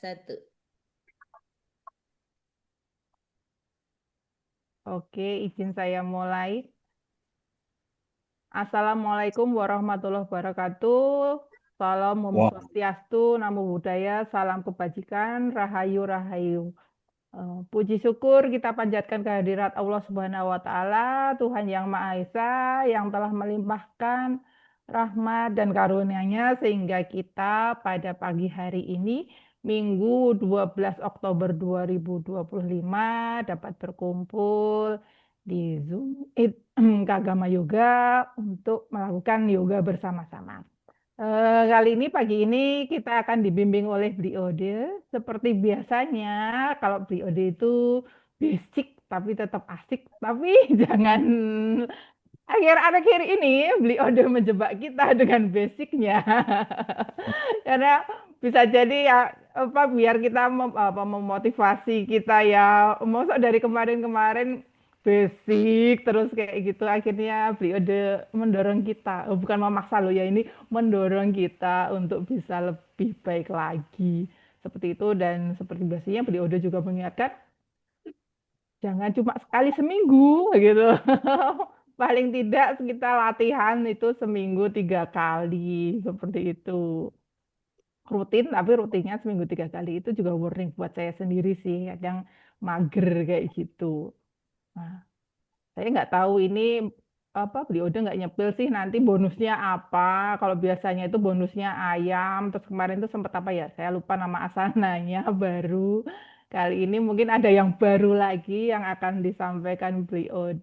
Satu. Oke, izin saya mulai. Assalamualaikum warahmatullahi wabarakatuh. Salam Om Wah, Swastiastu, Namo Buddhaya, salam kebajikan, Rahayu Rahayu. Puji syukur kita panjatkan kehadirat Allah Subhanahu wa Ta'ala, Tuhan Yang Maha Esa, yang telah melimpahkan rahmat dan karunia-Nya sehingga kita pada pagi hari ini, Minggu 12 Oktober 2025, dapat berkumpul di Zoom Kagama Yoga untuk melakukan yoga bersama-sama. Kali ini pagi ini kita akan dibimbing oleh Bli Ode. Seperti biasanya, kalau Bli Ode itu basic tapi tetap asik. Tapi jangan akhir-akhir ini Bli Ode menjebak kita dengan basicnya. Karena bisa jadi ya apa biar kita memotivasi kita ya. Masa dari kemarin-kemarin basic terus kayak gitu akhirnya beliau mendorong kita bukan memaksa loh ya ini mendorong kita untuk bisa lebih baik lagi seperti itu dan seperti biasanya beliau juga mengingatkan jangan cuma sekali seminggu gitu paling tidak kita latihan itu seminggu 3 kali seperti itu rutin tapi rutinnya seminggu 3 kali itu juga warning buat saya sendiri sih kadang mager kayak gitu. Nah, saya nggak tahu ini apa beliau udah nggak nyepil sih nanti bonusnya apa. Kalau biasanya itu bonusnya ayam, terus kemarin itu sempat apa ya? Saya lupa nama asananya baru. Kali ini mungkin ada yang baru lagi yang akan disampaikan beliau.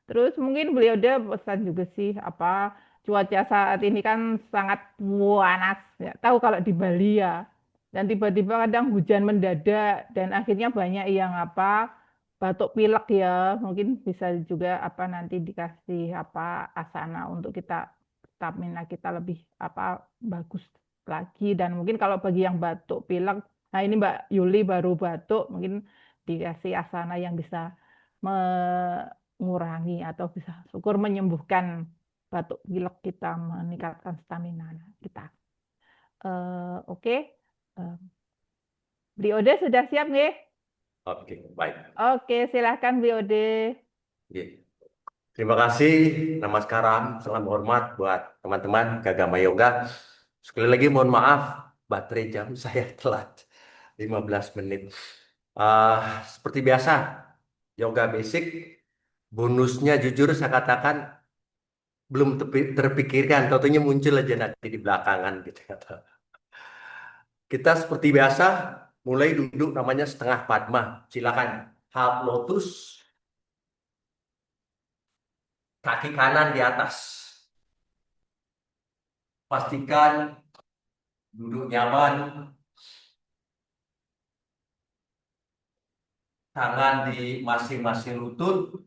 Terus mungkin beliau pesan juga sih apa cuaca saat ini kan sangat panas. Ya, tahu kalau di Bali ya. Dan tiba-tiba kadang hujan mendadak dan akhirnya banyak yang apa batuk pilek ya mungkin bisa juga apa nanti dikasih apa asana untuk kita stamina kita lebih apa bagus lagi dan mungkin kalau bagi yang batuk pilek nah ini Mbak Yuli baru batuk mungkin dikasih asana yang bisa mengurangi atau bisa syukur menyembuhkan batuk pilek kita meningkatkan stamina kita. Oke. Eh, Bli Ode sudah siap nggih? oke, baik. Oke, silahkan Bli Ode. Oke. Terima kasih, namaskaram, salam hormat buat teman-teman Gagama Yoga. Sekali lagi mohon maaf, baterai jam saya telat 15 menit. Seperti biasa, yoga basic, bonusnya jujur saya katakan belum terpikirkan, tentunya muncul aja nanti di belakangan gitu. Kita seperti biasa, mulai duduk namanya setengah padma. Silakan, half lotus, kaki kanan di atas. Pastikan duduk nyaman, tangan di masing-masing lutut,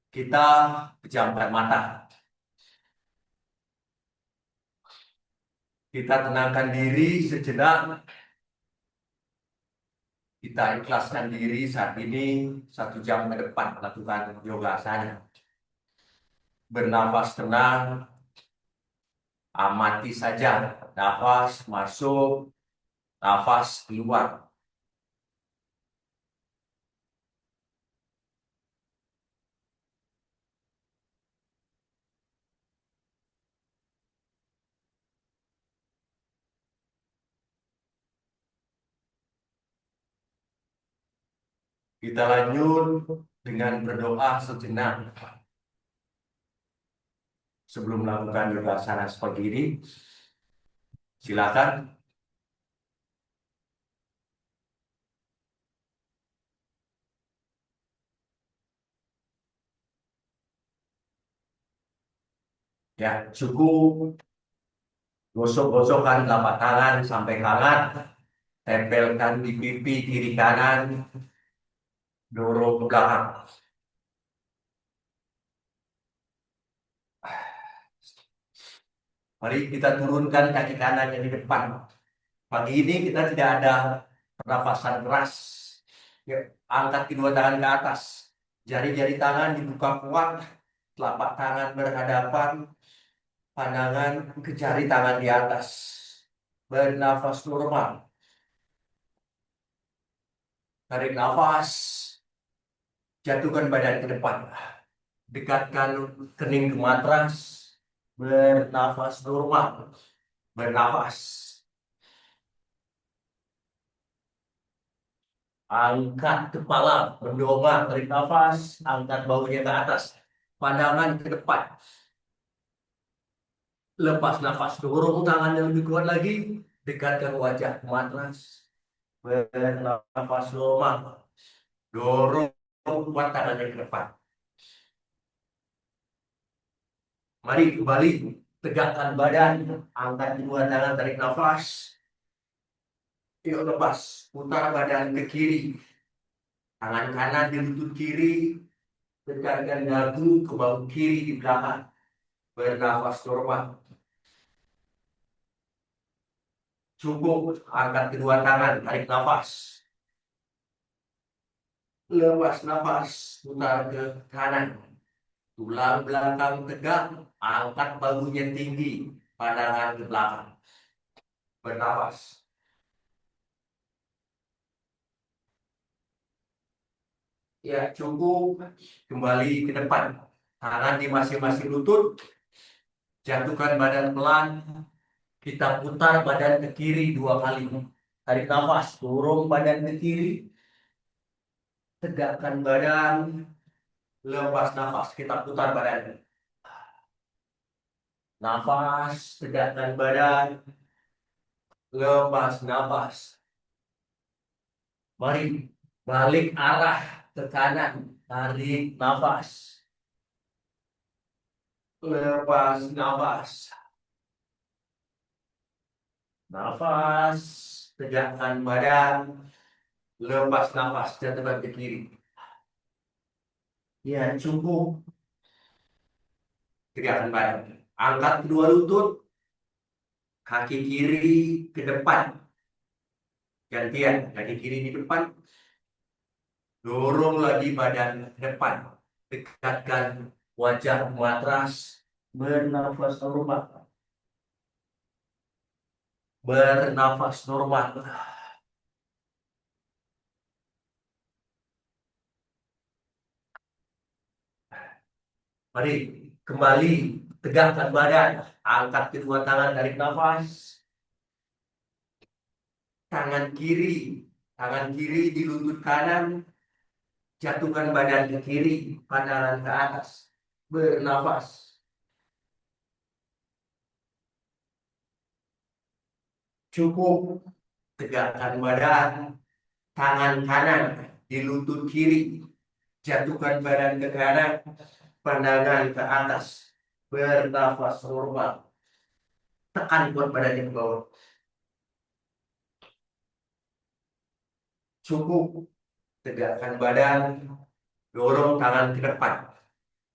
kita pejamkan mata. Kita tenangkan diri sejenak, kita ikhlaskan diri saat ini 1 jam ke depan melakukan yoga sana. Bernafas tenang, amati saja nafas masuk, nafas keluar. Kita lanjut dengan berdoa sejenak sebelum melakukan yoga sana seperti ini. Silakan. Ya, cukup gosok-gosokkan telapak tangan sampai hangat, tempelkan di pipi kiri kanan, dorong ke belakang. Mari kita turunkan kaki kanan yang di depan. Pagi ini kita tidak ada pernafasan keras. Ya, angkat kedua tangan ke atas. Jari-jari tangan dibuka kuat, telapak tangan berhadapan, pandangan ke jari tangan di atas. Bernafas normal. tarik nafas, jatuhkan badan ke depan. Dekatkan kening ke matras, bernafas normal, bernafas. Angkat kepala, mendongak, tarik nafas, angkat bahunya ke atas, pandangan ke depan. Lepas nafas, dorong tangannya lebih kuat lagi, dekatkan wajah ke matras, bernafas normal, dorong kuat tangannya ke depan. Mari kembali, tegakkan badan, angkat kedua tangan, tarik nafas. Yuk lepas, putar badan ke kiri, tangan kanan di lutut kiri, dekatkan dagu ke bahu kiri di belakang, bernafas normal. Cukup, angkat kedua tangan, tarik nafas. Lepas nafas, putar ke kanan. Tulang belakang tegak, angkat bahunya tinggi, pandangan ke belakang. Bernafas. Ya, cukup. Kembali ke depan. Tangan di masing-masing lutut. Jatuhkan badan pelan. Kita putar badan ke kiri 2 kali. Tarik nafas, dorong badan ke kiri. Tegakkan badan. Lepas nafas, kita putar badan. Nafas, tegakkan badan. Lepas nafas. Mari balik arah ke kanan. Tarik nafas. Lepas nafas. Nafas. Tegakkan badan. Lepas nafas. Jatuhkan ke kiri. Ya, cukup. Tegakkan badan. Angkat kedua lutut. Kaki kiri ke depan. Gantian. Kaki kiri di depan. Dorong lagi badan ke depan. Dekatkan wajah ke matras. Bernafas normal. Bernafas normal. Mari kembali tegakkan badan. Angkat kedua tangan, tarik nafas. Tangan kiri. Tangan kiri di lutut kanan. Jatuhkan badan ke kiri. Pandangan ke atas. Bernafas. Cukup. Tegakkan badan. Tangan kanan di lutut kiri. Jatuhkan badan ke kanan. Pandangan ke atas. Bernafas normal. Tekan kuat badannya ke bawah. Cukup. Tegakkan badan. Dorong tangan ke depan.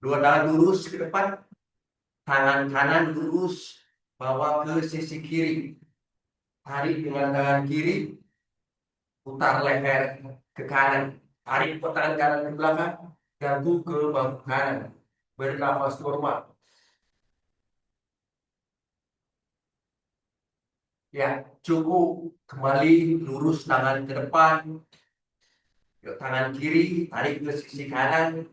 Dua tangan lurus ke depan. Tangan kanan lurus. Bawa ke sisi kiri. Tarik dengan tangan kiri. Putar leher ke kanan. Tarik tangan kanan ke belakang. Dagu ke bahu kanan. Bernafas normal. Ya, cukup. Kembali lurus tangan ke depan. Yuk, tangan kiri tarik ke sisi kanan.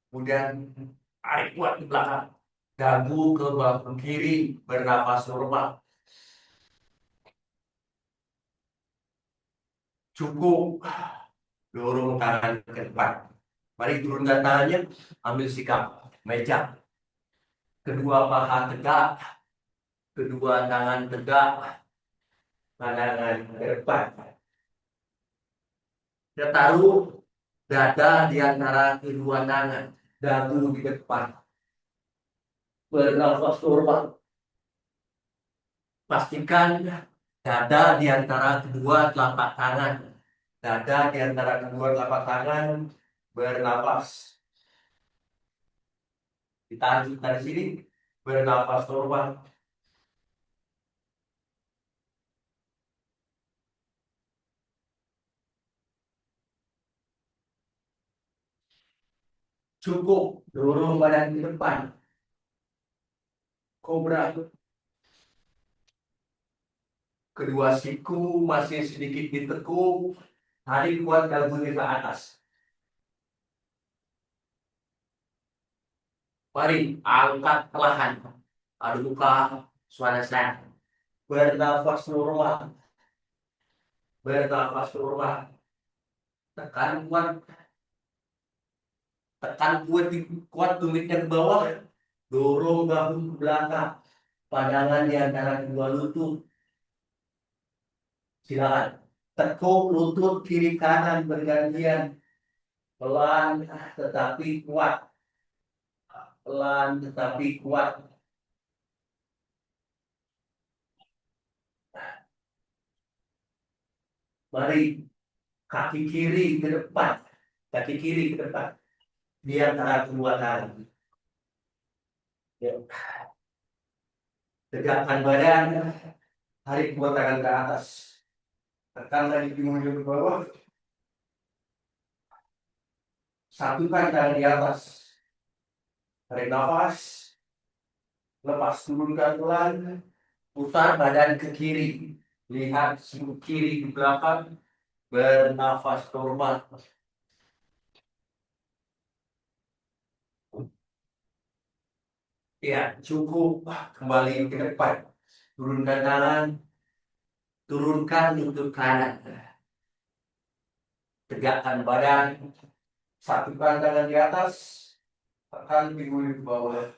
Kemudian tarik kuat ke belakang. Dagu ke bahu kiri. Bernafas normal. Cukup. Dorong tangan ke depan. Mari turunkan tangannya. Ambil sikap meja. Kedua paha tegak. Kedua tangan tegak. Pandangan ke depan. Kita taruh dada di antara kedua tangan. Dagu di depan. Bernafas normal. Pastikan dada di antara kedua telapak tangan. Dada di antara kedua telapak tangan. Bernafas. Ditarik dari sini. Bernafas normal. Cukup. Dorong badan ke depan. Kobra. Kedua siku masih sedikit ditekuk. Tarik kuat dagunya ke atas. Mari angkat perlahan. Adu muka Swanasana. Bernafas normal. Bernafas normal. Tekan kuat. Tekan kuat, kuat tumitnya ke bawah. Dorong bahu ke belakang. Pandangan di antara kedua lutut. Silakan. Tekuk lutut kiri kanan bergantian. Pelan tetapi kuat. Pelan tetapi kuat. Mari kaki kiri ke depan. Kaki kiri ke depan. Di antara kedua kaki. Ya. Tegakkan badan. Tarik dua tangan ke atas. Tekan lagi pinggul ke bawah. Satukan tangan di atas. Tarik nafas. Lepas turunkan pelan. Putar badan ke kiri. Lihat sudut kiri di belakang. Bernafas normal. Ya, cukup. Kembali ke depan. Turunkan tangan. Turunkan lutut kanan. Tegakkan badan. Satukan tangan di atas. Tekan pinggul ke bawah.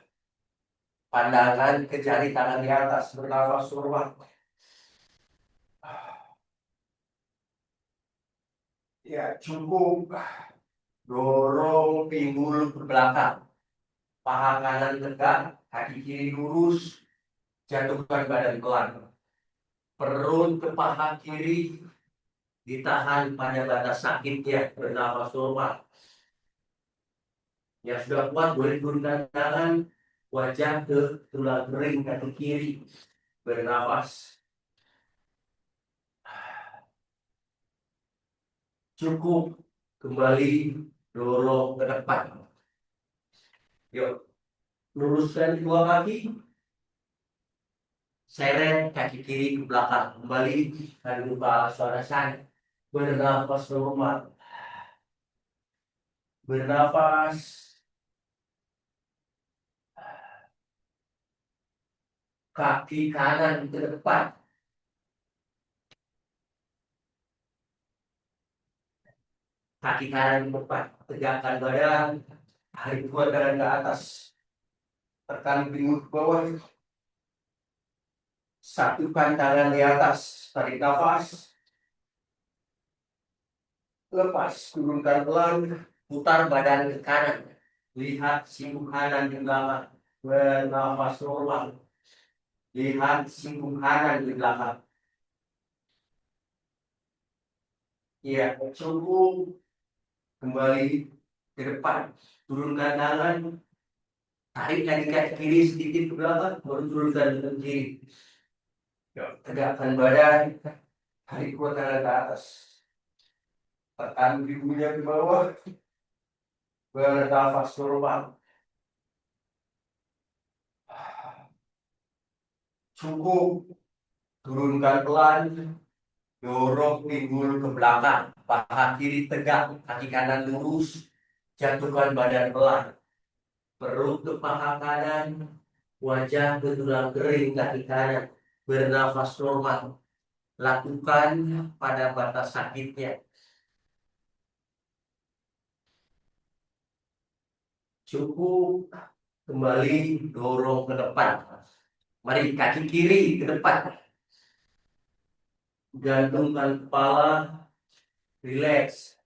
Pandangan ke jari tangan di atas. Bernafas normal. Ya, cukup. Dorong pinggul ke belakang. Paha kanan tegak, kaki kiri lurus. Jatuhkan badan pelan. Perut ke paha kiri ditahan pada batas sakitnya. Bernafas normal. Yang sudah kuat boleh turunkan tangan. Wajah ke tulang kering kaki kiri. Bernafas. Cukup. Kembali dorong ke depan. Yuk, luruskan dua kaki. Seret kaki kiri ke belakang. Kembali adu muka Svanasana. Bernafas normal. Bernafas. Kaki kanan ke depan. Kaki kanan ke depan. Tegakkan badan. Tarik dua tangan ke atas. Tekan pinggul ke bawah. Satukan tangan di atas. Tarik nafas. Lepas. Turunkan pelan. Putar badan ke kanan. Lihat siku kanan di belakang. Bernafas normal. Lihat siku kanan di belakang. Ya, cukup. Kembali ke depan. Turunkan tangan. Tarik lagi kaki kiri sedikit ke belakang. Baru turunkan ke kiri. Ya, tegakkan badan. Tarik kuat tangan ke atas. Tekan pipinya ke bawah. Bernafas normal. Cukup. Turunkan pelan. Dorong pinggul ke belakang. Paha kiri tegak. Kaki kanan lurus. Jatuhkan badan pelan. Perut ke paha kanan. Wajah ke tulang kering kaki kanan. Bernafas normal. Lakukan pada batas sakitnya. Cukup. Kembali dorong ke depan. Mari kaki kiri ke depan. Gantungkan kepala. Relax.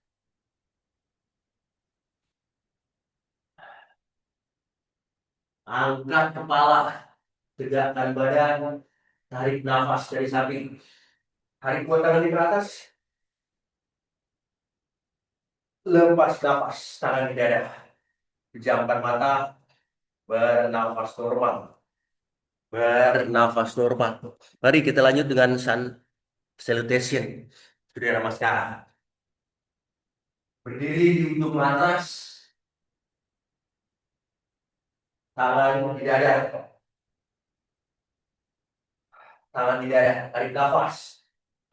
Angkat kepala. Tegakkan badan. Tarik nafas dari samping. Tarik dua tangan di atas. Lepas nafas. Tangan di dada. Pejamkan mata. Bernafas normal. Bernafas normal. Mari kita lanjut dengan sun salutation. Sudah namaskara. Berdiri di ujung atas. Tangan di dada. Tangan di dada. Tarik nafas.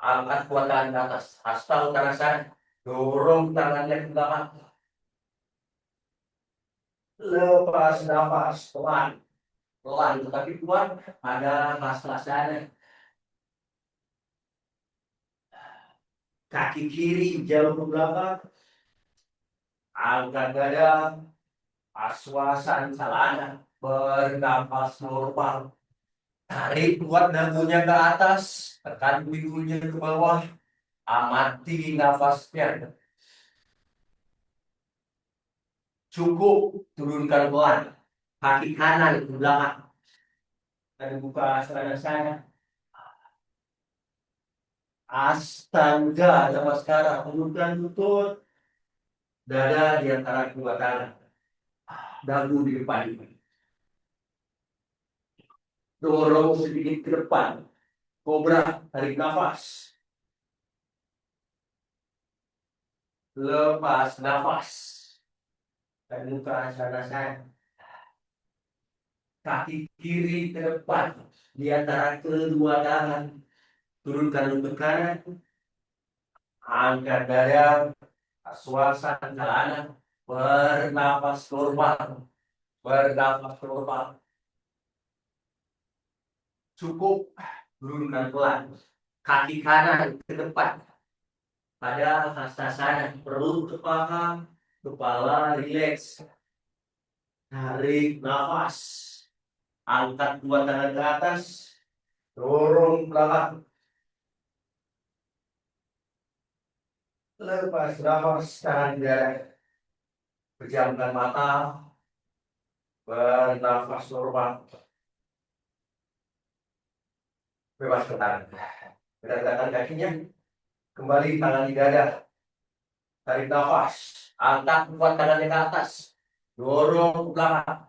Angkat kuat tangan ke atas. Aspal tangan sana. Dorong tangannya ke belakang. Lepas nafas pelan. Pelan tetapi kuat. Ada pas-pasannya. Kaki kiri jauh ke belakang. Angkat dada. Aswasan celana. Bernafas normal. Tarik kuat dagunya ke atas. Tekan pinggulnya ke bawah. Amati nafasnya. Cukup turunkan pelan. Kaki kanan ke belakang. Dan buka celana saya. Astaga, sama sekarang. Turunkan lutut. Dada di antara kedua tangan. Dagu di depan. Dorong sedikit ke depan. Kobra, tarik nafas. Lepas nafas. Dan buka celana saya. Kaki kiri ke depan. Di antara kedua tangan. Turunkan lutut kanan. Angkat dada. Aswasan celana. Bernafas normal. Bernafas normal. Cukup. Turunkan pelan. Kaki kanan ke depan. Pada hastasana. Perut ke belakang. Kepala rileks. Tarik nafas. Angkat dua tangan ke atas. Dorong belakang. Lepas nafas. Tahan dada. Pejamkan mata. Bernafas normal. Bebas tangan. Gerakan kakinya. Kembali tangan di dada. Tarik nafas. Angkat kuat tangannya ke atas. Dorong ke belakang.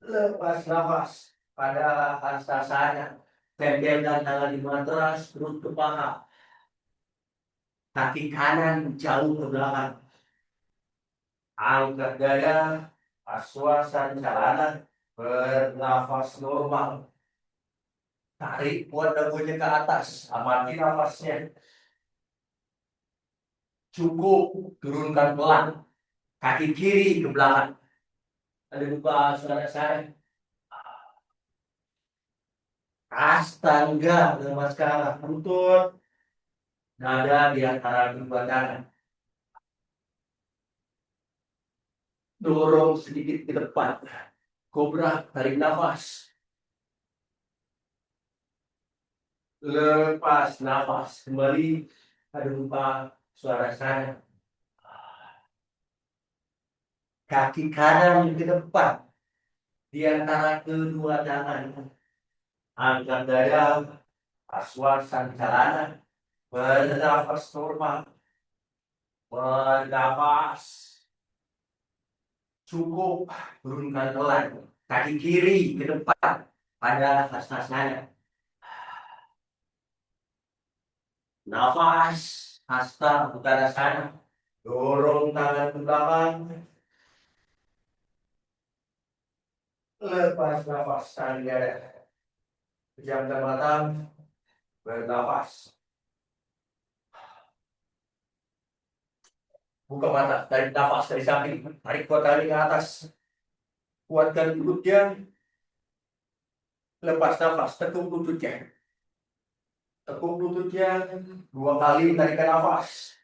Lepas nafas. Pada hastasana. Tempelkan tangan di matras. Perut ke paha. Kaki kanan jauh ke belakang. Angkat dada. Aswasan celana. Bernafas normal. Tarik kuat dagunya ke atas. Amati nafasnya. Cukup. Turunkan pelan. Kaki kiri ke belakang. Ada buka saudara saya. Astaga. Lemas ke arah lutut. Dada di antara kedua tangan. Dorong sedikit ke depan. Kobra, tarik nafas. Lepas nafas. Kembali. Ada lupa suara saya. Kaki kanan ke depan. Di antara kedua tangan. Angkat dada. Aswasan celana. Bernafas normal. Bernafas. Cukup. Turunkan pelan. Kaki kiri ke depan. Pada hastasana. Nafas. Hasta bukan sana. Dorong tangan ke belakang. Lepas nafas. Tahan dada. Pejamkan mata. Bernafas. Buka mata. Tarik nafas dari samping. Tarik kuat tarik ke atas. Kuatkan lututnya. Lepas nafas. Tekuk lututnya. Tekuk lututnya. 2 kali tarikan nafas.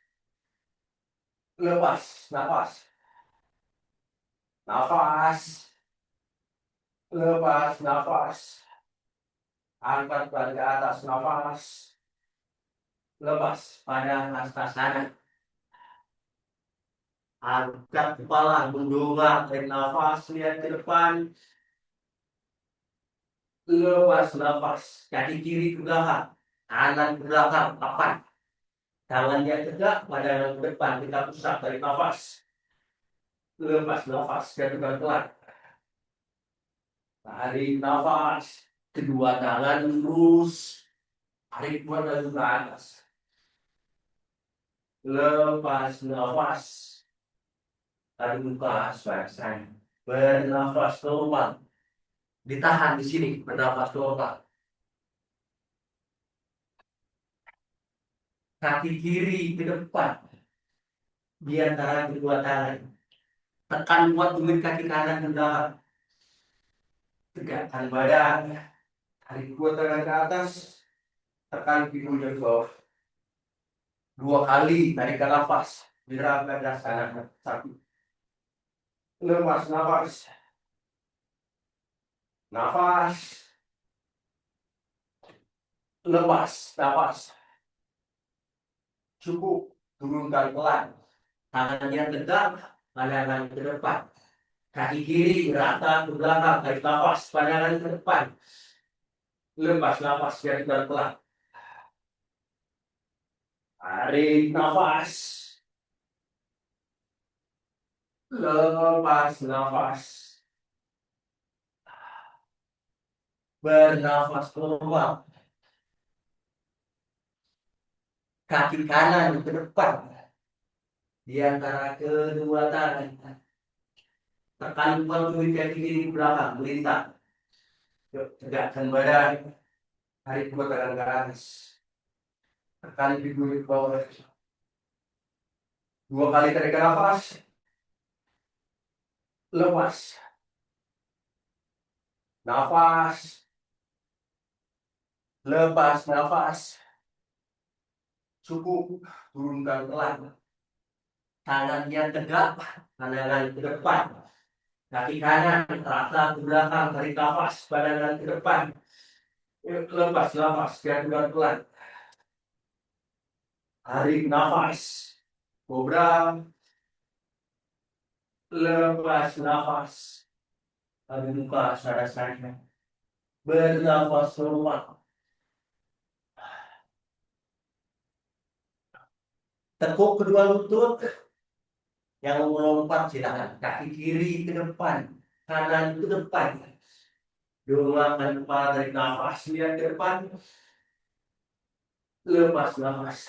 Lepas nafas. Nafas. Lepas nafas. Angkat badan ke atas. Nafas. Lepas pada hastasana. Angkat kepala. Mendongak. Tarik nafas. Lihat ke depan. Lepas nafas. Kaki kiri ke belakang. Kanan ke belakang. Papan. Tangannya tegak. Badan ke depan. Kita pusat. Tarik nafas. Lepas nafas. Jatuhkan pelan. Tarik nafas. Kedua tangan lurus. Tarik kuat dari ke atas. Lepas nafas. Tarik buka selesai. Bernafas normal. Ditahan di sini. Bernafas normal. kaki kiri ke depan di antara kedua tangan. Tekan kuat tumit kaki kanan ke belakang. Tegakkan badan, tarik dua tangan ke atas, tekan pinggulnya ke bawah. Dua kali tarikan nafas, gerakan dasar. Satu, lepas nafas, nafas, lepas nafas. Cukup, turunkan pelan. Tangannya tegak, pandangan ke depan. Kaki kiri rata ke belakang, tarik nafas, pandangan ke depan. Lepas nafas, biarkan pelan. Tarik nafas. Lepas nafas. Bernafas normal. Kaki kanan ke depan. Di antara kedua tangan. Tekan kuat kaki kiri ke belakang, melintang. Tegakkan badan. Tarik dua tangan ke atas. Tekan pinggul ke bawah. Dua kali tarik nafas. Lepas. Nafas. Lepas nafas. Cukup. Turunkan pelan. Tangannya tegak. Pandangan ke depan. Kaki kanan rata ke belakang. Tarik nafas. Pandangan ke depan. Lepas nafas. Biarkan pelan. Tarik nafas. Kobra. Lepas nafas. Tarik muka sadar-sadar. Bernafas normal. Tekuk kedua lutut. Yang melompat silakan. Kaki kiri ke depan. Kanan ke depan. Dongangkan kepala, tarik nafas. Lihat ke depan. Lepas nafas.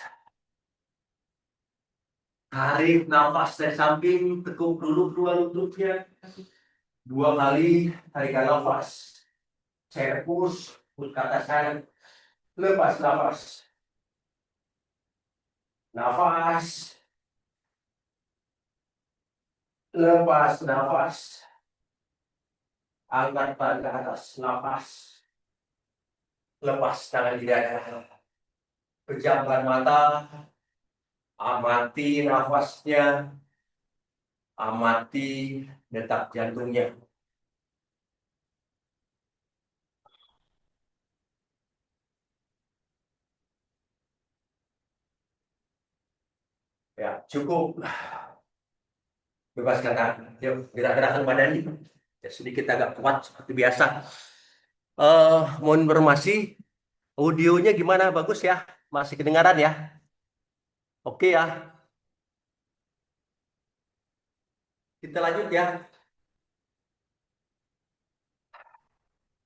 Tarik nafas dari samping. Tekuk dulu kedua lututnya. Dua kali tarikan nafas. Saya push ke atas kanan. Lepas nafas. Nafas. Lepas nafas. Angkat badan ke atas. Nafas. Lepas tangan di dada. Pejamkan mata. Amati nafasnya. Amati detak jantungnya. Ya, cukup. Bebaskan tangan. Yuk, gerak-gerakan badannya. Ya, sedikit agak kuat seperti biasa. Mohon informasi, audionya gimana? Bagus ya? Masih kedengaran ya? Oke ya. Kita lanjut ya.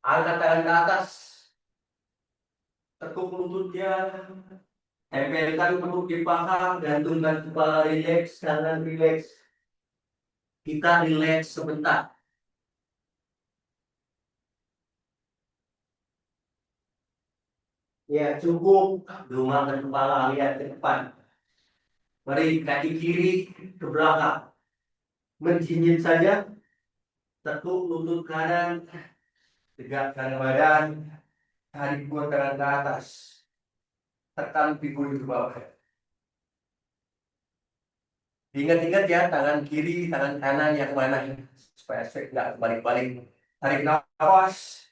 Angkat tangan ke atas. Tekuk lututnya. Tempelkan peluk di paha. Gantungkan kepala, rileks. Tangan rileks. Kita rileks sebentar. Ya, cukup. Dongangkan kepala, lihat ke depan. Mari kaki kiri ke belakang. Menjinjit saja. Tekuk lutut kanan. Tegakkan badan. Tarik dua tangan ke atas. Tekan pinggul ke bawah. Ingat-ingat ya, tangan kiri, tangan kanan yang mana. Supaya saya nggak balik-balik. Tarik nafas.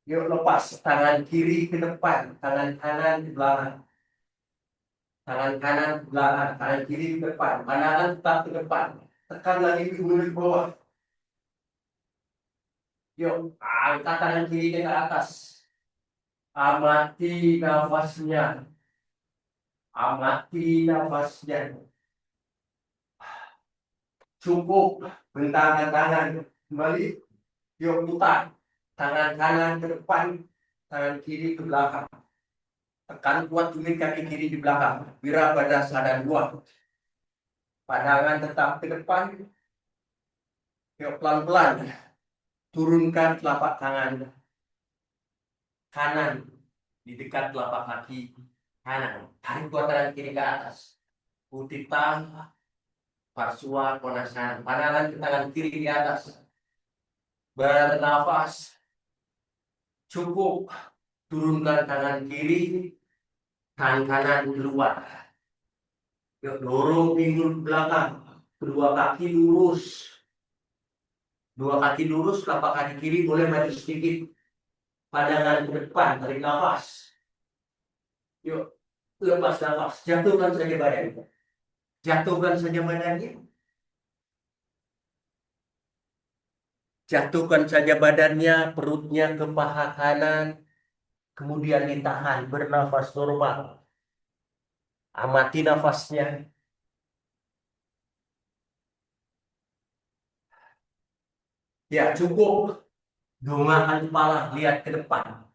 Yuk lepas. Tangan kiri ke depan. Tangan kanan ke belakang. Tangan kanan ke belakang. Tangan kiri ke depan. Pandangan tetap ke depan. Tekan lagi pinggul ke bawah. Yuk, angkat tangan kiri ke atas. Amati nafasnya. Amati nafasnya. Cukup. Bentangkan tangan. Kembali. Yuk putar. Tangan kanan ke depan. Tangan kiri ke belakang. Tekan kuat tumit kaki kiri di belakang. Wira pada sadar dua. Pandangan tetap ke depan. Yuk pelan-pelan. Turunkan telapak tangan kanan di dekat telapak kaki kanan. Tarik kuat tangan kiri ke atas. Utitang, Parsua, Konasan. Pandangan ke tangan kiri di atas. Bernafas. Cukup. Turunkan tangan kiri, tangan kanan keluar. Yuk, dorong pinggul ke belakang. Kedua kaki lurus. Dua kaki lurus, telapak kaki kiri boleh maju sedikit. Pandangan ke depan, tarik nafas. Yuk, lepas nafas. Jatuhkan saja badannya. Jatuhkan saja badannya. Jatuhkan saja badannya, perutnya ke paha kanan. Kemudian ditahan, bernafas normal. Amati nafasnya. Ya, cukup. Dongakkan kepala, lihat ke depan.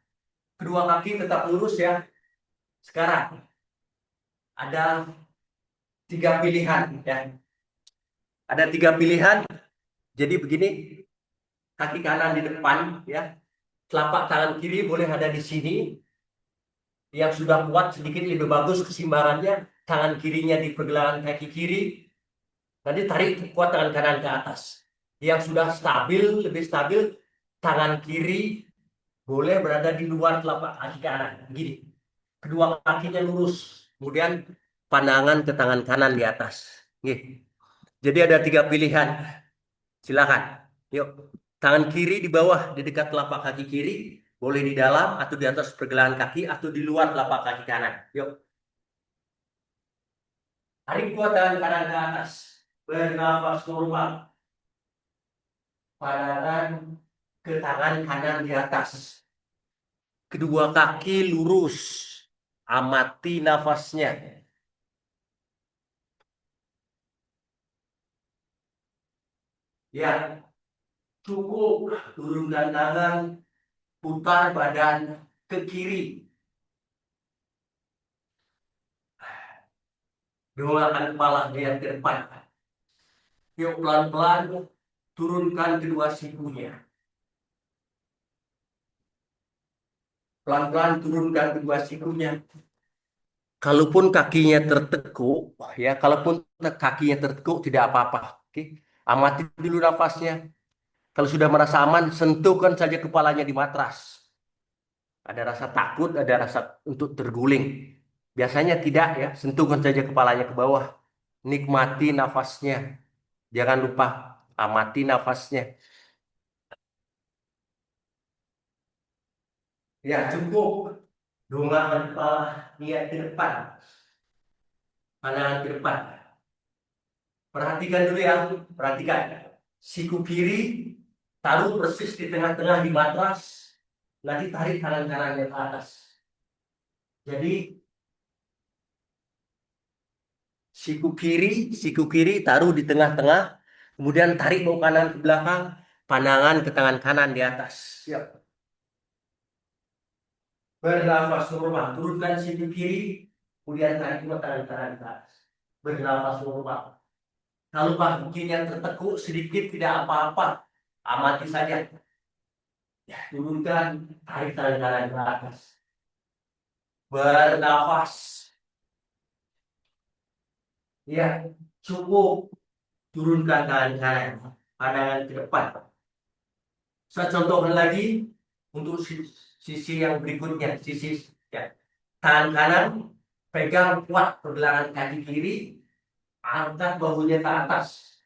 Kedua kaki tetap lurus ya. Sekarang ada tiga pilihan ya. Ada tiga pilihan. Jadi begini, kaki kanan di depan ya. Telapak tangan kiri boleh ada di sini. Yang sudah kuat sedikit lebih bagus kesimbangannya. Tangan kirinya di pergelangan kaki kiri. Nanti tarik kuat tangan kanan ke atas. Yang sudah stabil, lebih stabil, tangan kiri boleh berada di luar telapak kaki kanan. Begini. Kedua kakinya lurus. Kemudian pandangan ke tangan kanan di atas. Nih. Jadi ada tiga pilihan. Silakan. Yuk. Tangan kiri di bawah, di dekat telapak kaki kiri. Boleh di dalam atau di atas pergelangan kaki atau di luar telapak kaki kanan. Yuk. Tarik kuat tangan kanan ke atas. Bernafas normal. Pandangan ke tangan kanan di atas. Kedua kaki lurus. Amati nafasnya. Ya, cukup. Turunkan tangan. Putar badan ke kiri. Dongakkan kepala lihat ke depan. Yuk pelan-pelan turunkan kedua sikunya. Pelan-pelan turunkan kedua sikunya. Kalaupun kakinya tertekuk, ya, kalaupun kakinya tertekuk tidak apa-apa. Oke, amati dulu nafasnya. Kalau sudah merasa aman, sentuhkan saja kepalanya di matras. Ada rasa takut, ada rasa untuk terguling. Biasanya tidak ya, sentuhkan saja kepalanya ke bawah. Nikmati nafasnya. Jangan lupa amati nafasnya. Ya, cukup. Dongakkan kepala, lihat ke depan. Pandangan ke depan. Perhatikan dulu ya, perhatikan. Siku kiri taruh persis di tengah-tengah di matras. Nanti tarik tangan kanannya ke atas. Jadi siku kiri taruh di tengah-tengah. Kemudian tarik bau kanan ke belakang. Pandangan ke tangan kanan di atas. Siap. Bernafas normal. Turunkan siku kiri. Kemudian tarik dua tangan kanan ke atas. Bernafas normal. Kalau kakinya tertekuk sedikit tidak apa-apa. Amati saja. Ya, turunkan, tarik tangan kanan ke atas. Bernafas. Ya, cukup. Turunkan tangan kanan. Pandangan ke depan. Saya contohkan lagi untuk sisi yang berikutnya. Sisi ya. Tangan kanan pegang kuat pergelangan kaki kiri. Angkat bahunya ke atas.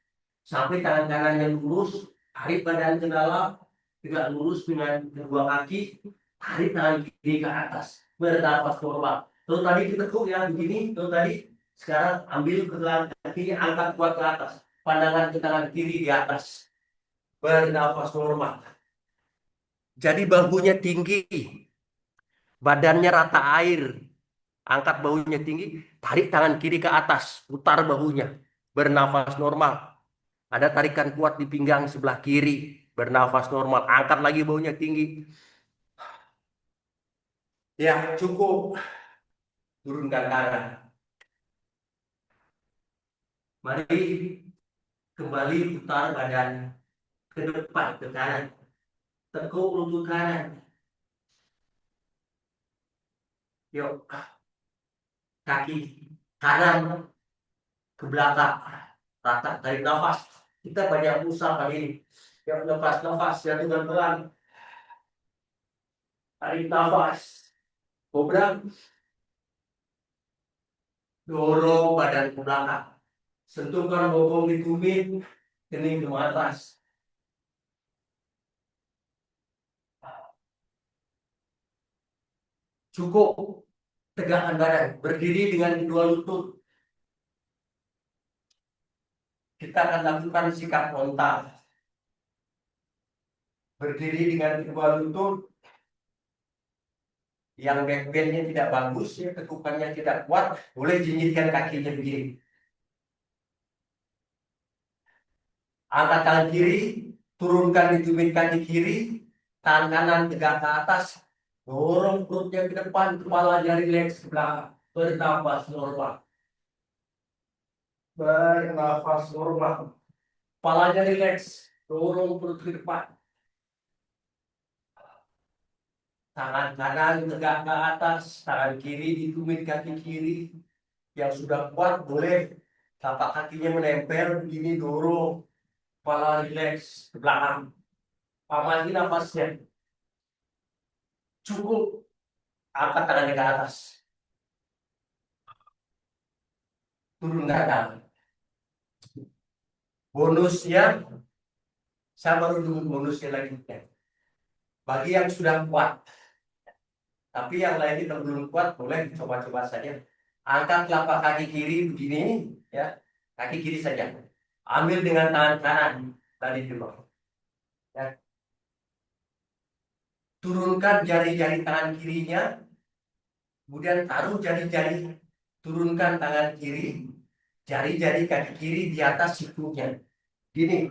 Sampai tangan kanannya lurus. Tarik badan ke dalam. Tegak lurus dengan kedua kaki. Tarik tangan kiri ke atas. Bernafas normal. Kalau tadi ditekuk ya begini. Kalau tadi sekarang ambil pergelangan kakinya. Angkat kuat ke atas. Pandangan ke tangan kiri di atas. Bernafas normal. Jadi bahunya tinggi. Badannya rata air. Angkat bahunya tinggi. Tarik tangan kiri ke atas. Putar bahunya. Bernafas normal. Ada tarikan kuat di pinggang sebelah kiri. Bernafas normal. Angkat lagi baunya tinggi. Ya, cukup. Turunkan tangan. Mari kembali putar badan ke depan, ke kanan. Tekuk lutut kanan. Yuk. kaki kanan ke belakang, rata, tarik nafas. Kita banyak usaha kali ini. Yang lepas nafas, yang pelan-pelan, tarik nafas. Kobra, dorong badan ke belakang. Sentuhkan bokong di tumit, kening ke atas. Cukup tegakkan badan, berdiri dengan kedua lutut. Kita akan lakukan sikap frontal. Berdiri dengan kedua lutut, yang backbendnya tidak bagus, ya, ketukannya tidak kuat, boleh jinjitkan kakinya begini. Angkat tangan kiri, turunkan di tumit kaki kiri, tangan kanan tegak ke atas, dorong perutnya ke depan, kepalanya rileks ke belakang, bernafas normal. Bernafas normal. Kepalanya rileks, dorong perut ke depan. Tangan kanan tegak ke atas, tangan kiri di tumit kaki kiri. Yang sudah kuat boleh tapak kakinya menempel, begini dorong, kepala rileks ke belakang. Amati nafasnya. Cukup, angkat tangannya ke atas. Turun dadang. Bonusnya, saya baru dulu bonusnya lagi. Bagi yang sudah kuat, tapi yang lain kalau belum kuat, boleh coba-coba saja. Angkat telapak kaki kiri begini, ya, kaki kiri saja. Ambil dengan tangan kanan tadi dulu. Ya. Turunkan jari-jari tangan kirinya, kemudian taruh jari-jari, turunkan tangan kiri, jari-jari kaki kiri di atas sikunya. Gini.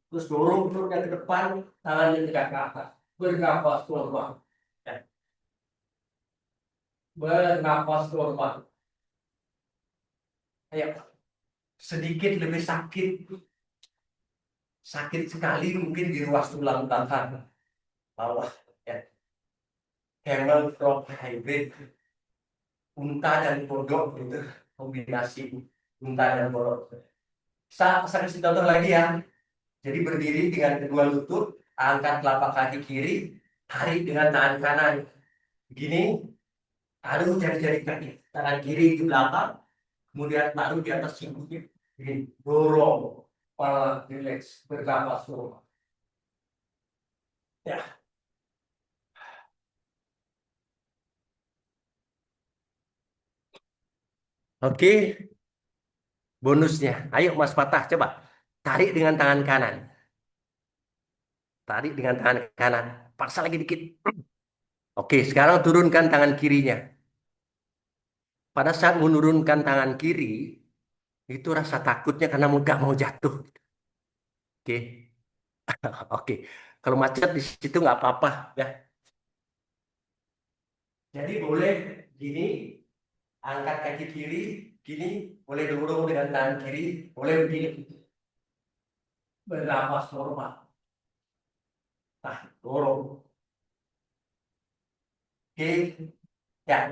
Terus dorong perutnya ke depan, tangannya tegak ke atas. Bernafas normal. Ya. Bernafas normal. Ayo. Sedikit lebih sakit. Sakit sekali mungkin di ruas tulang belakang bawah. Ya. Camel frog hybrid. Unta dan kodok gitu. Kombinasi unta dan kodok. Saya kasih contoh lagi ya. Jadi berdiri dengan kedua lutut, angkat telapak kaki kiri, tarik dengan tangan kanan. Begini, taruh jari-jari kaki tangan kiri di belakang, kemudian taruh di atas sikutnya. Begini, dorong, kepala rileks, bernafas normal. Ya, oke. Bonusnya, ayo Mas Fatah coba tarik dengan tangan kanan, tarik dengan tangan kanan, paksa lagi dikit. Oke, sekarang turunkan tangan kirinya. Pada saat menurunkan tangan kiri, itu rasa takutnya karena nggak mau jatuh. Oke, oke. Kalau macet di situ nggak apa-apa ya. Jadi boleh gini, angkat kaki kiri, gini, boleh dorong dengan tangan kiri, boleh begini. Bernafas normal. Nah, dorong. Oke, ya.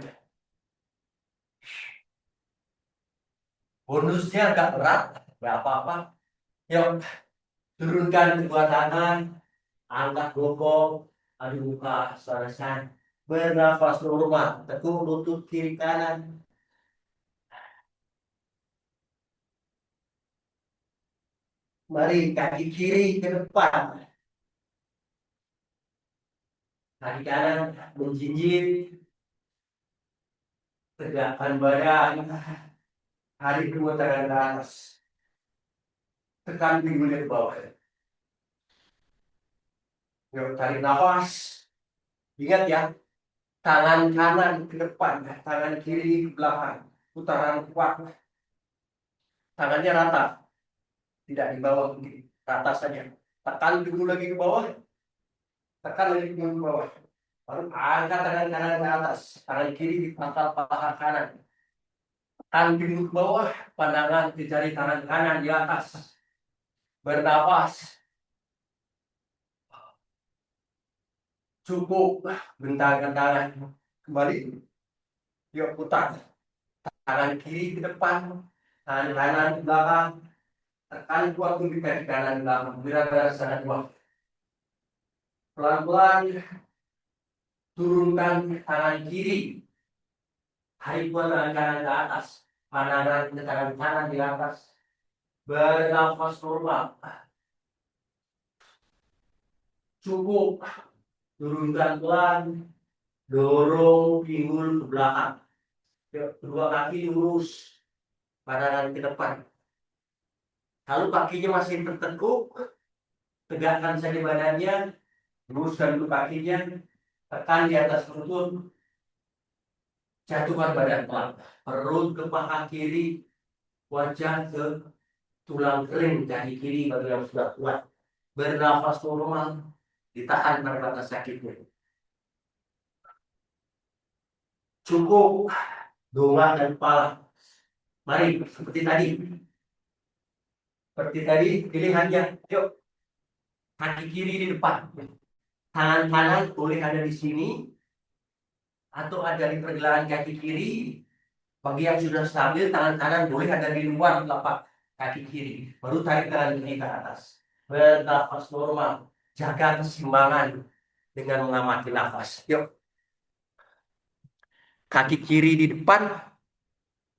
Bonusnya agak berat, nggak apa-apa. Yuk, turunkan kedua tangan, angkat bokong, adu muka, selesai. Bernafas normal, tekuk lutut kiri kanan. Mari kaki kiri ke depan, kaki kanan menjinjit, tegakkan badan, tarik dua tangan ke atas, tekan pinggulnya ke bawah. Yuk, tarik nafas. Ingat ya, tangan kanan ke depan, tangan kiri ke belakang, putaran kuat, tangannya rata, tidak di bawah, rata saja. Tekan dulu lagi ke bawah, tekan lagi ke bawah. Lalu angkat tangan kanan ke atas, tangan kiri di pangkal paha kanan. Tekan pinggul ke bawah, pandangan ke jari tangan kanan di atas. Bernafas. Cukup, bentangkan tangan. Kembali. Yuk putar. Tangan kiri ke depan, tangan kanan ke belakang. Tekan kuat tubuh kaki kanan ke belakang. Berat sangat kuat. Pelan-pelan turunkan tangan kiri. Hari buat tangan kanan ke atas. Pandangan ke tangan kanan di atas. Bernafas normal. Cukup. Turunkan pelan. Dorong pinggul ke belakang. Kedua kaki lurus. Pandangan ke depan. Kalau kakinya masih tertekuk, tegakkan saja badannya. Luruskan dulu kakinya. Tekan di atas lutut. Jatuhkan badan pelan. Perut ke paha kiri. Wajah ke tulang kering kaki kiri bagi yang sudah kuat. Bernafas normal. Ditahan pada batas sakitnya. Cukup. Dongakkan kepala. Mari, seperti tadi. Seperti tadi, pilihannya. Yuk, kaki kiri di depan. Tangan kanan boleh ada di sini. Atau ada di pergelangan kaki kiri. Bagi yang sudah stabil, tangan kanan boleh ada di luar telapak kaki kiri. Baru tarik tangan kiri ke atas. Bernafas normal. Jaga keseimbangan dengan mengamati nafas. Yuk, kaki kiri di depan.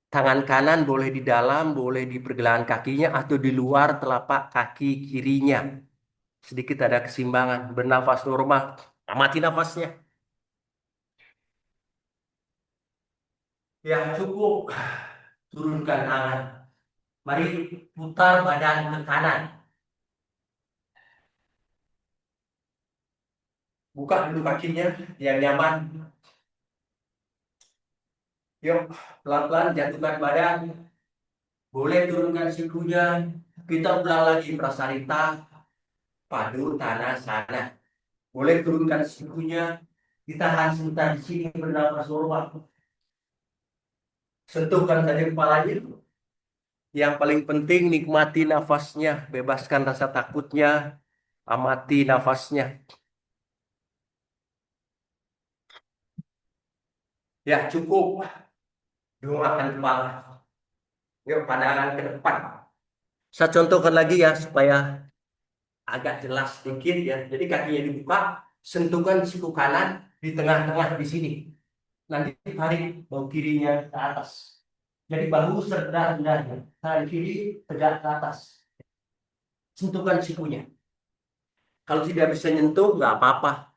Tangan kanan boleh di dalam, boleh di pergelangan kakinya atau di luar telapak kaki kirinya. Sedikit ada keseimbangan. Bernafas normal. Amati nafasnya. Ya, cukup. Turunkan tangan. Mari putar badan ke kanan. Buka dulu kakinya yang nyaman. Yuk, pelan-pelan jatuhkan badan. Boleh turunkan sikunya. Kita ulang lagi prasarita. Padu tanah sana. Boleh turunkan sikunya. Ditahan sebentar di sini bernafas normal. Sentuhkan saja kepalanya. Yang paling penting nikmati nafasnya. Bebaskan rasa takutnya. Amati nafasnya. Ya, cukup. Doakan kepala. Yuk, pandangan ke depan. Saya contohkan lagi ya supaya agak jelas sedikit ya. Jadi kakinya dibuka, sentuhkan siku kanan di tengah-tengah di sini. Nanti tarik bahu kirinya ke atas. Jadi bahu serendah-rendahnya, tangan kiri tegak ke atas. Sentuhkan sikunya. Kalau tidak bisa nyentuh, nggak apa-apa.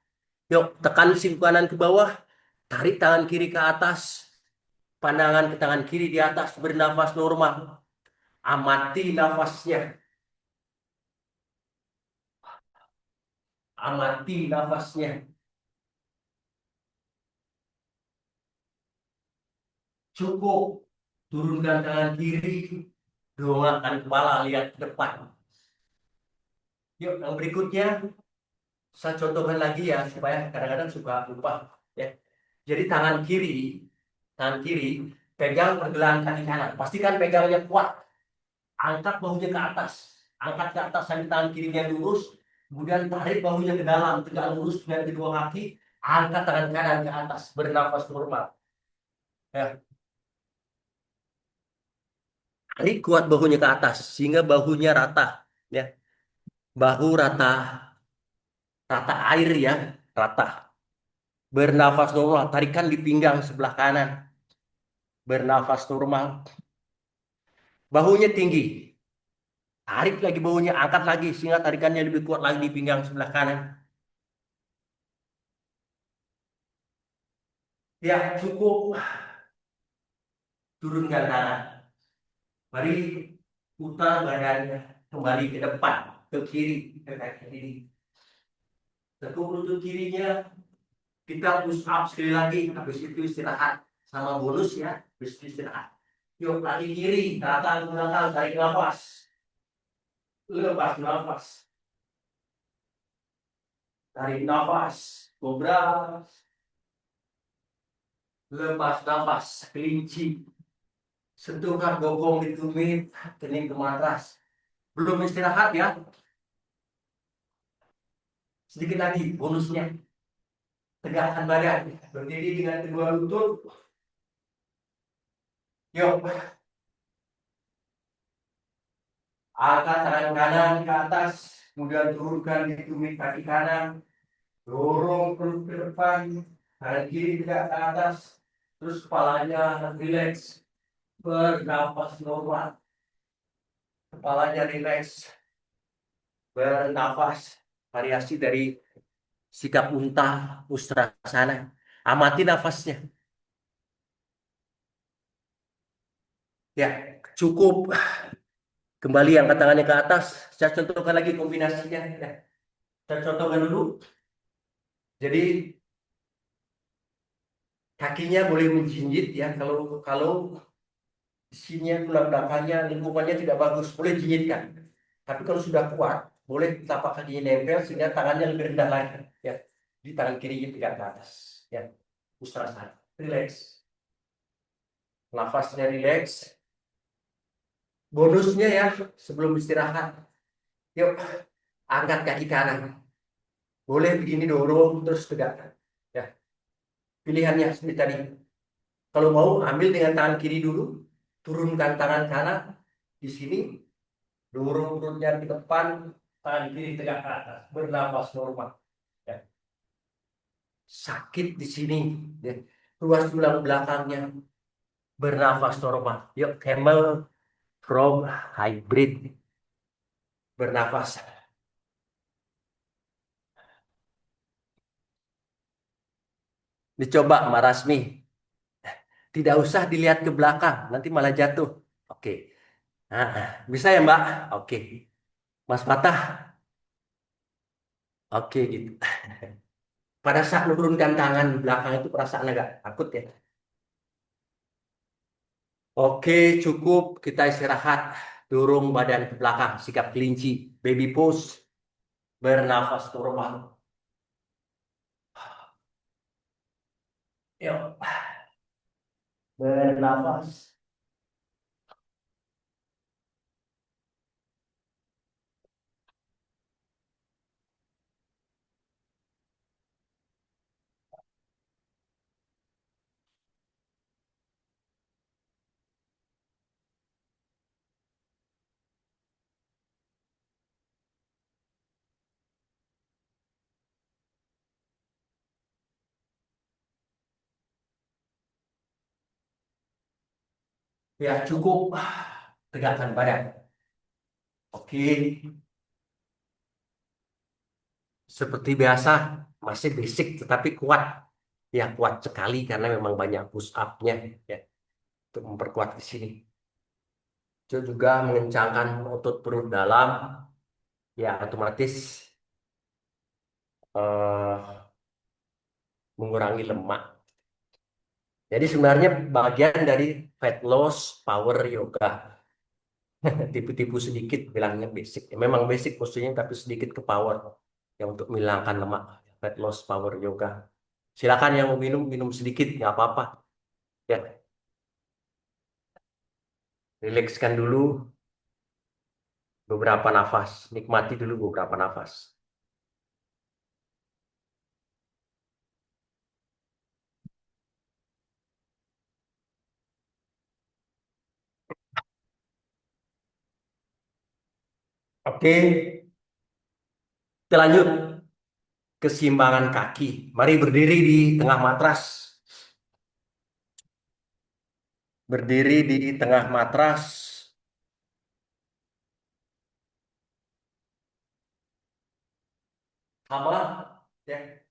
Yuk, tekan siku kanan ke bawah, tarik tangan kiri ke atas, pandangan ke tangan kiri di atas, bernafas normal. Amati nafasnya. Amati nafasnya. Cukup. Turunkan tangan kiri. Dongakkan kepala, lihat ke depan. Yuk, yang berikutnya. Saya contohkan lagi ya, supaya kadang-kadang suka lupa. Ya. Jadi tangan kiri, pegang pergelangan kaki kanan. Pastikan pegangnya kuat. Angkat bahunya ke atas. Angkat ke atas sambil tangan kirinya lurus. Kemudian tarik bahunya ke dalam, tegak lurus dengan kedua kaki. Angkat tangan kanan ke atas, bernafas normal. Ya. Tarik kuat bahunya ke atas sehingga bahunya rata, ya. Bahu rata, rata air ya, rata. Bernafas normal, tarikan di pinggang sebelah kanan. Bernafas normal. Bahunya tinggi. Tarik lagi bahunya, angkat lagi sehingga tarikannya lebih kuat lagi di pinggang sebelah kanan. Ya, cukup. Turunkan tangan. Mari putar badannya kembali ke depan, ke kiri, ke kaki kiri. Tekuk lutut kirinya, kita push up sekali lagi, habis itu istirahat. Sama bonus ya, habis itu istirahat. Yuk, kaki kiri, belakang, belakang, tarik nafas. Lepas nafas. Tarik nafas. Kobra. Lepas nafas. Kelinci. Sentuhkan bokong di tumit, kening ke matras. Belum istirahat ya. Sedikit lagi bonusnya. Tegakkan badan. Berdiri dengan kedua lutut. Yuk, angkat tangan kanan ke atas, kemudian turunkan di tumit kaki kanan, dorong perut ke depan, tangan kiri tegak ke atas, terus kepalanya rileks, bernafas normal, kepalanya rileks, bernafas, variasi dari sikap unta, ustrasana. Amati nafasnya. Ya, cukup. Kembali angkat tangannya ke atas. Saya contohkan lagi kombinasinya. Ya, saya contohkan dulu. Jadi kakinya boleh menjinjit ya. Kalau kalau sininya tulang belakangnya lingkungannya tidak bagus, boleh jinjitkan. Tapi kalau sudah kuat, boleh telapak kakinya nempel sehingga tangannya lebih rendah lagi. Ya, di tangan kirinya tegak ke atas. Ya, ustrasana. Relax. Nafasnya relax. Bonusnya ya sebelum istirahat. Yuk, angkat kaki kanan. Boleh begini dorong terus tegak. Ya, pilihannya seperti tadi. Kalau mau ambil dengan tangan kiri dulu, turunkan tangan kanan di sini, dorong perutnya ke depan, tangan kiri tegak ke atas, bernafas normal. Ya. Sakit di sini, ya. Ruas tulang belakangnya, bernafas normal. Yuk, camel from hybrid, bernafas. Dicoba Mbak Rasmi, tidak usah dilihat ke belakang, nanti malah jatuh. Oke, nah, bisa ya Mbak? Oke, Mas Patah, oke gitu. Pada saat menurunkan tangan di belakang itu perasaan agak takut ya. Oke, cukup kita istirahat. Dorong badan ke belakang, sikap kelinci, baby pose, bernafas normal. Yuk, bernafas. Ya, cukup. Tegakkan badan. Oke, seperti biasa, masih basic tetapi kuat. Ya, kuat sekali karena memang banyak push up-nya ya, untuk memperkuat di sini. Itu juga mengencangkan otot perut dalam, ya otomatis mengurangi lemak. Jadi sebenarnya bagian dari fat loss power yoga. Tipu-tipu sedikit bilangnya basic. Ya, memang basic posisinya tapi sedikit ke power yang untuk menghilangkan lemak. Fat loss power yoga. Silakan yang mau minum minum sedikit nggak apa-apa. Ya, rilekskan dulu beberapa nafas. Nikmati dulu beberapa nafas. Oke, kita lanjut keseimbangan kaki. Mari berdiri di tengah matras. Berdiri di tengah matras. Sama, ya.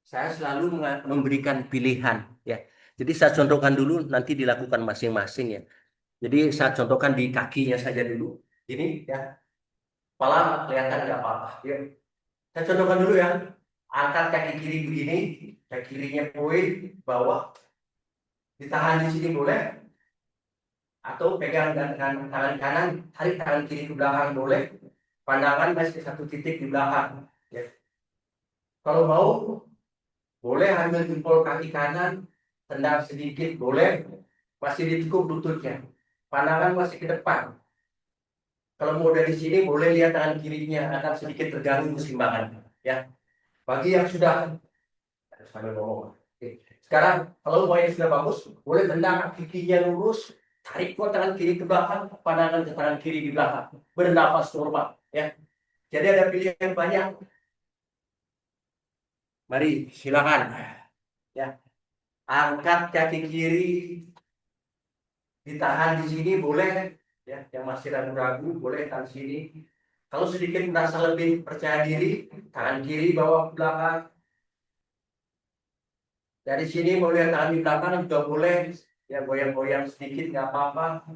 Saya selalu memberikan pilihan, ya. Jadi saya contohkan dulu, nanti dilakukan masing-masing ya. Jadi saya contohkan di kakinya saja dulu. Ini ya, kepala kelihatan nggak apa-apa. Ya. Saya contohkan dulu ya. Angkat kaki kiri begini, kaki kirinya poin bawah, ditahan di sini boleh, atau pegang dengan tangan kanan, tarik tangan kiri ke belakang boleh. Pandangan masih satu titik di belakang. Ya. Kalau mau, boleh ambil jempol kaki kanan, tendang sedikit, boleh. Masih ditekuk lututnya. Pandangan masih ke depan. Kalau mau dari sini, boleh lihat tangan kirinya akan sedikit terganggu keseimbangan. Ya, bagi yang sudah sambil ngomong. Oke. Sekarang, kalau mau yang sudah bagus, boleh tendang kaki kirinya lurus, tarik kuat tangan kiri ke belakang, pandangan ke tangan kiri di belakang, bernafas normal, ya. Jadi ada pilihan banyak. Mari, silakan, ya. Angkat kaki kiri, ditahan di sini boleh, ya. Yang masih ragu-ragu boleh tahan sini. Kalau sedikit merasa lebih percaya diri, tangan kiri bawa ke belakang. Dari sini mau lihat tangan di belakang juga boleh, ya, goyang-goyang sedikit nggak apa-apa.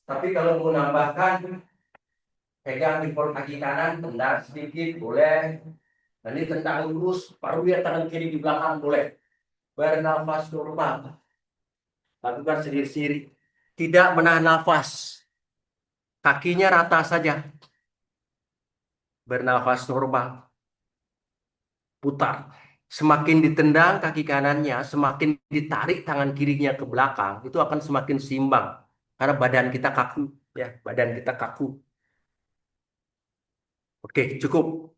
Tapi kalau mau nambahkan, pegang jempol kaki kanan, tendang sedikit boleh. Nanti tendang lurus, baru lihat tangan kiri di belakang boleh. Bernafas normal, lakukan sendiri-sendiri. Tidak menahan nafas, kakinya rata saja. Bernafas normal, putar. Semakin ditendang kaki kanannya, semakin ditarik tangan kirinya ke belakang, itu akan semakin seimbang. Karena badan kita kaku, ya, badan kita kaku. Oke, cukup.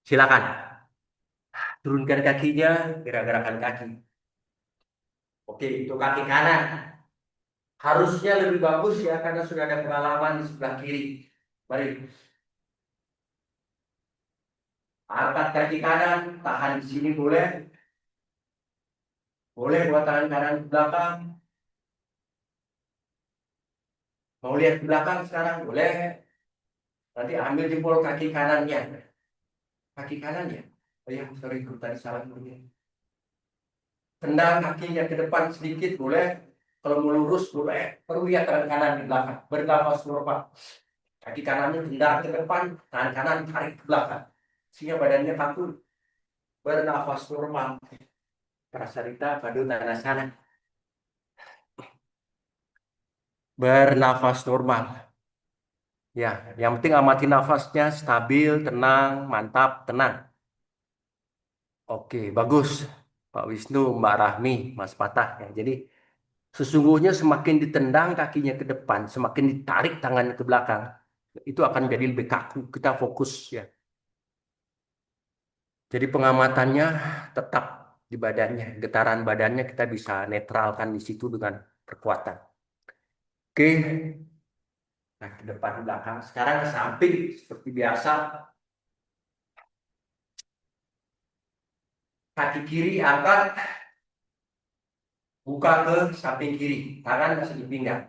Silakan. Turunkan kakinya, gerak-gerakan kaki. Oke, itu kaki kanan. Harusnya lebih bagus ya, karena sudah ada pengalaman di sebelah kiri. Mari, angkat kaki kanan, tahan di sini boleh. Boleh buat tangan kanan ke belakang. Mau lihat ke belakang sekarang? Boleh. Nanti ambil jempol kaki kanannya. Kaki kanannya. Oh ya, sorry, tadi salah dulunya. Tendang kakinya ke depan sedikit, boleh. Kalau mau lurus, boleh. Perlu lihat tangan kanan di belakang. Bernafas normal. Kaki kanannya tendang ke depan, tangan kanan tarik ke belakang. Sehingga badannya kaku. Bernafas normal. Prasarita padu tanah sana. Bernafas normal. Ya, yang penting amati nafasnya stabil, tenang, mantap, tenang. Oke, bagus. Pak Wisnu, Mbak Rahmi, Mas Patah. Ya, jadi sesungguhnya semakin ditendang kakinya ke depan, semakin ditarik tangan ke belakang, itu akan jadi lebih kaku. Kita fokus, ya. Jadi pengamatannya tetap di badannya, getaran badannya kita bisa netralkan di situ dengan kekuatan. Oke, nah ke depan ke belakang. Sekarang ke samping seperti biasa. Kaki kiri angkat, buka ke samping kiri, tangan masih di pinggang.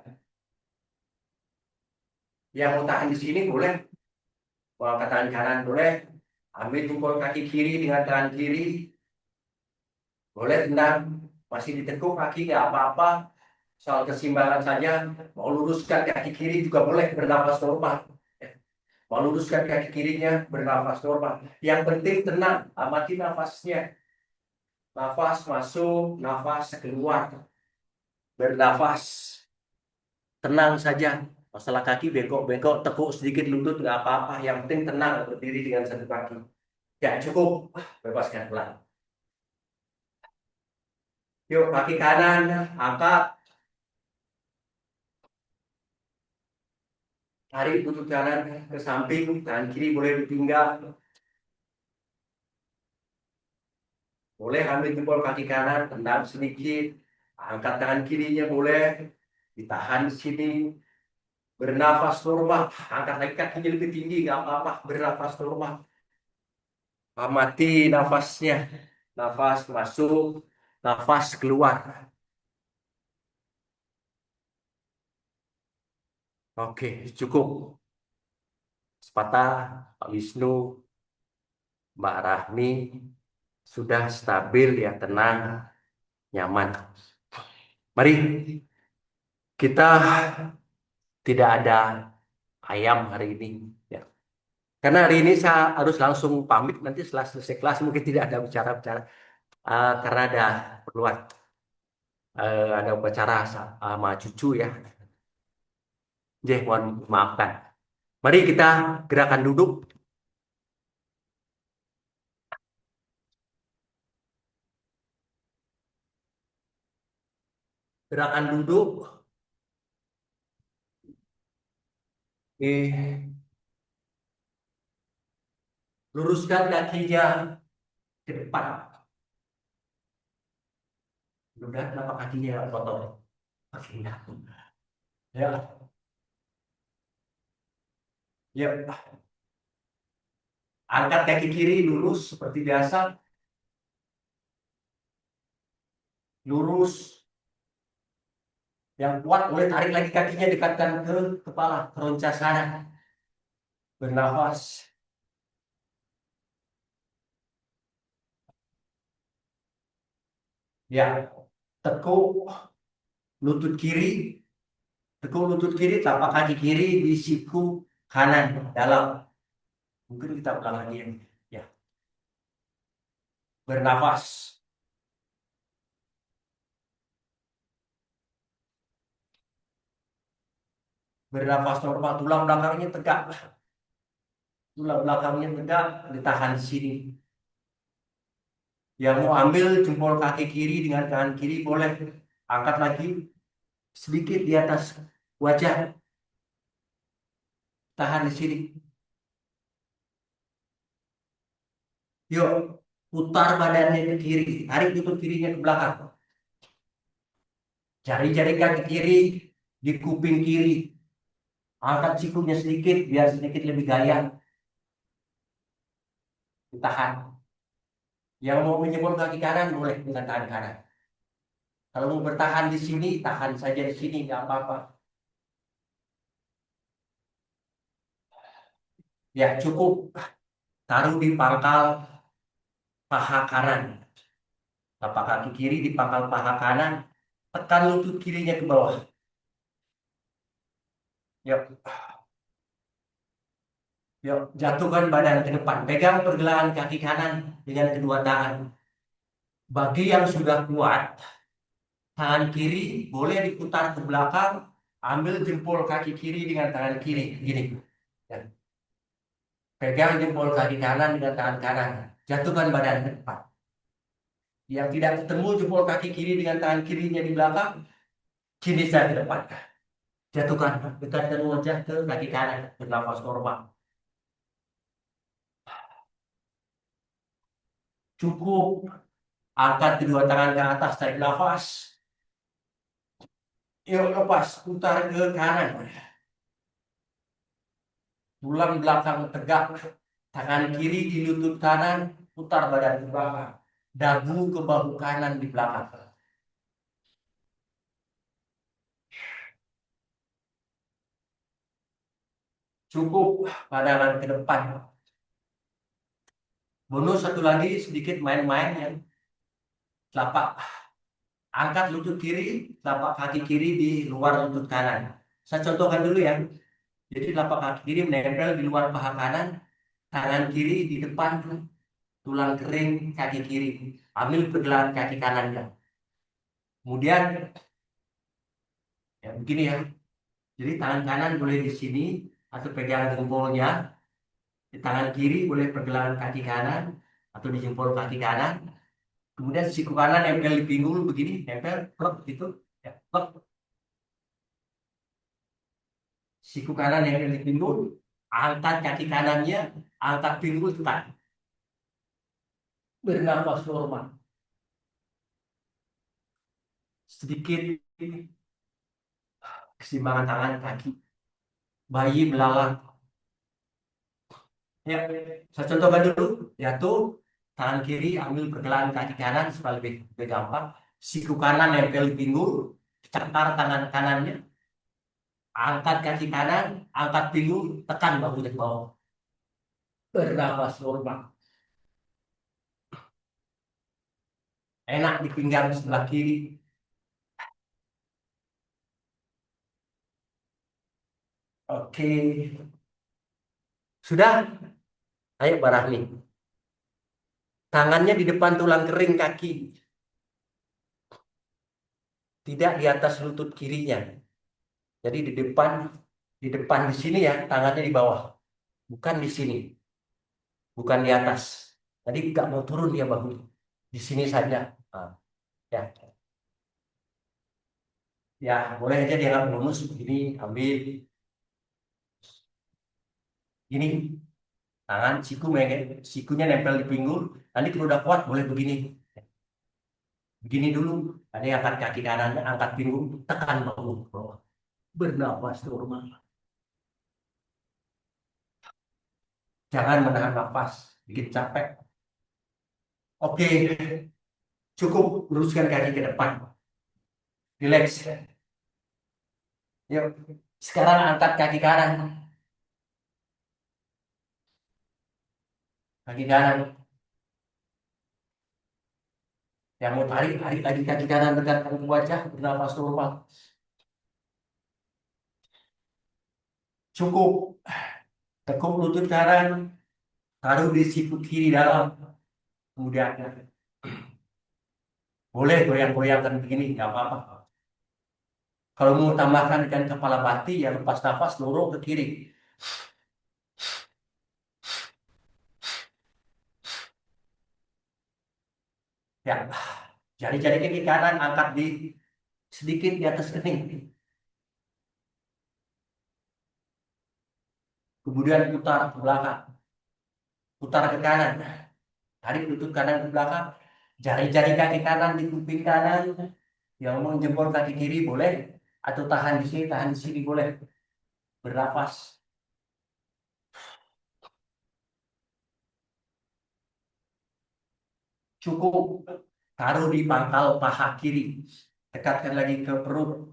Yang mau tahan di sini boleh, mau angkat tangan kanan boleh. Ambil jempol kaki kiri dengan tangan kiri, boleh tendang. Masih ditekuk kaki nggak apa-apa, soal keseimbangan saja. Mau luruskan kaki kiri juga boleh, bernafas normal. Mau luruskan kaki kirinya, bernafas normal. Yang penting tenang, amati nafasnya. Nafas masuk, nafas keluar. Bernafas, tenang saja. Masalah kaki bengkok-bengkok, tekuk sedikit lutut nggak apa-apa. Yang penting tenang, berdiri dengan satu kaki. Ya cukup, bebaskan pelan. Yuk kaki kanan, angkat. Tarik lutut kanan ke samping, tangan kiri boleh ditinggal. Boleh ambil jempol kaki kanan, tendang sedikit. Angkat tangan kirinya boleh. Ditahan di sini. Bernafas normal. Angkat lagi kakinya lebih tinggi, nggak apa-apa. Bernafas normal. Amati nafasnya. Nafas masuk, nafas keluar. Oke, cukup. Sepatah, Pak Wisnu, Mbak Rahmi, sudah stabil ya, tenang, nyaman. Mari kita tidak ada ayam hari ini, ya. Karena hari ini saya harus langsung pamit, nanti setelah selesai kelas mungkin tidak ada bicara-bicara. Karena ada perluan, ada upacara sama cucu ya. Jadi mohon maafkan. Mari kita gerakan duduk. Gerakan duduk. Luruskan kakinya ke depan. Udah kenapa kakinya kotor? Kakinya. Ya, ya. Angkat kaki kiri lurus seperti biasa, lurus. Yang kuat boleh tarik lagi kakinya dekatkan ke kepala, keronca sana. Bernafas. Ya, tekuk lutut kiri, tekuk lutut kiri, tapak kaki kiri di siku kanan dalam. Mungkin kita ulang lagi ya. Ya, bernafas. Bernafas normal, tulang belakangnya tegak. Tulang belakangnya tegak, ditahan di sini. Yang mau ambil jempol kaki kiri dengan tangan kiri boleh. Angkat lagi sedikit di atas wajah. Tahan di sini. Yuk, putar badannya ke kiri. Tarik lutut kirinya ke belakang. Jari-jari kaki kiri di kuping kiri. Angkat sikunya sedikit biar sedikit lebih gaya. Ditahan. Yang mau menjempol kaki kanan boleh dengan tangan kanan. Kalau mau bertahan di sini, tahan saja di sini, nggak apa-apa. Ya cukup. Taruh di pangkal paha kanan. Tapak kaki kiri di pangkal paha kanan. Tekan lutut kirinya ke bawah. Yuk, yuk, jatuhkan badan ke depan. Pegang pergelangan kaki kanan dengan kedua tangan. Bagi yang sudah kuat, tangan kiri boleh diputar ke belakang. Ambil jempol kaki kiri dengan tangan kiri. Gini. Ya. Pegang jempol kaki kanan dengan tangan kanan. Jatuhkan badan ke depan. Yang tidak ketemu jempol kaki kiri dengan tangan kirinya di belakang, kini saya ke depan. Jatuhkan, dekatkan wajah ke kaki kanan, bernafas normal. Cukup, angkat kedua tangan ke atas, tarik nafas. Yuk lepas, putar ke kanan. Tulang belakang tegak, tangan kiri di lutut kanan, putar badan ke belakang. Dagu ke bahu kanan di belakang. Cukup, pandangan ke depan. Bonus satu lagi, sedikit main-main ya. Telapak angkat lutut kiri, telapak kaki kiri di luar lutut kanan. Saya contohkan dulu ya. Jadi telapak kaki kiri menempel di luar paha kanan, tangan kiri di depan tulang kering kaki kiri. Ambil pergelangan kaki kanannya. Kemudian ya begini ya. Jadi tangan kanan boleh di sini atau pegang jempolnya. Di tangan kiri boleh pergelangan kaki kanan atau di jempol kaki kanan. Kemudian siku kanan nempel di pinggul begini, nempel, plek gitu. Ya, plek. Siku kanan yang di pinggul, angkat kaki kanannya, angkat pinggul tekan. Bernafas normal. Sedikit keseimbangan tangan kaki. Bayi belalang. Ya, saya contohkan dulu. Ya tuh, tangan kiri ambil pergelangan kaki kanan supaya lebih gampang. Siku kanan nempel di pinggul, cakar tangan kanannya, angkat kaki kanan, angkat pinggul, tekan bahunya ke bawah. Bernafas normal. Enak di pinggang sebelah kiri. Oke, sudah. Ayo Barahmi. Tangannya di depan tulang kering kaki, tidak di atas lutut kirinya. Jadi di depan di sini ya, tangannya di bawah, bukan di sini, bukan di atas. Tadi nggak mau turun dia bahu, di sini saja. Nah, ya, ya boleh aja dia nggak bonus begini, ambil ini tangan sikunya nempel di pinggul. Nanti kalau udah kuat boleh begini, begini dulu. Ada yang angkat kaki kanannya, angkat pinggul, tekan bahu ke bawah. Bernafas normal. Jangan menahan nafas, bikin capek. Oke, cukup luruskan kaki ke depan. Relax. Yuk, sekarang angkat kaki kanan. Kaki kanan. Yang mau tarik, tarik lagi kaki kanan dekatkan ke wajah. Bernafas normal. Cukup. Tekuk lutut kanan. Taruh di siku kiri dalam. Kemudian boleh goyang-goyangkan begini, nggak apa-apa. Kalau mau tambahkan dengan kepala bati, ya lepas nafas, dorong ke kiri. Ya, jari-jari kaki kanan angkat di sedikit di atas kening. Kemudian putar ke belakang, putar ke kanan. Tarik lutut kanan ke belakang. Jari-jari kaki kanan di kuping kanan. Yang mau jempol kaki kiri boleh. Atau tahan di sini boleh. Bernafas. Cukup. Taruh di pangkal paha kiri. Dekatkan lagi ke perut.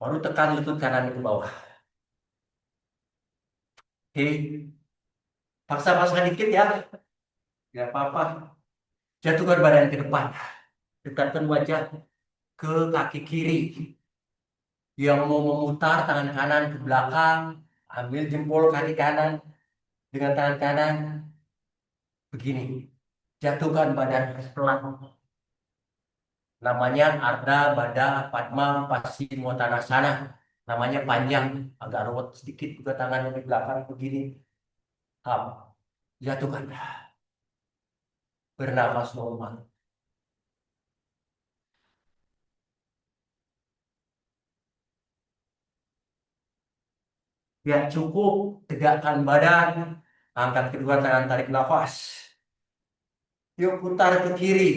Baru tekan lutut kanan ke bawah. Oke. Paksa-paksa dikit ya. Gak apa-apa. Jatuhkan badan ke depan. Dekatkan wajah ke kaki kiri. Yang mau memutar tangan kanan ke belakang. Ambil jempol kaki kanan dengan tangan kanan. Begini. Jatuhkan badan pelan. Namanya Ardha Baddha Padma Paschimottanasana. Namanya panjang. Agak ruwet sedikit juga tangannya di belakang begini. Ham. Jatuhkan. Bernafas normal. Ya cukup. Tegakkan badan. Angkat kedua tangan, tarik nafas. Yuk putar ke kiri.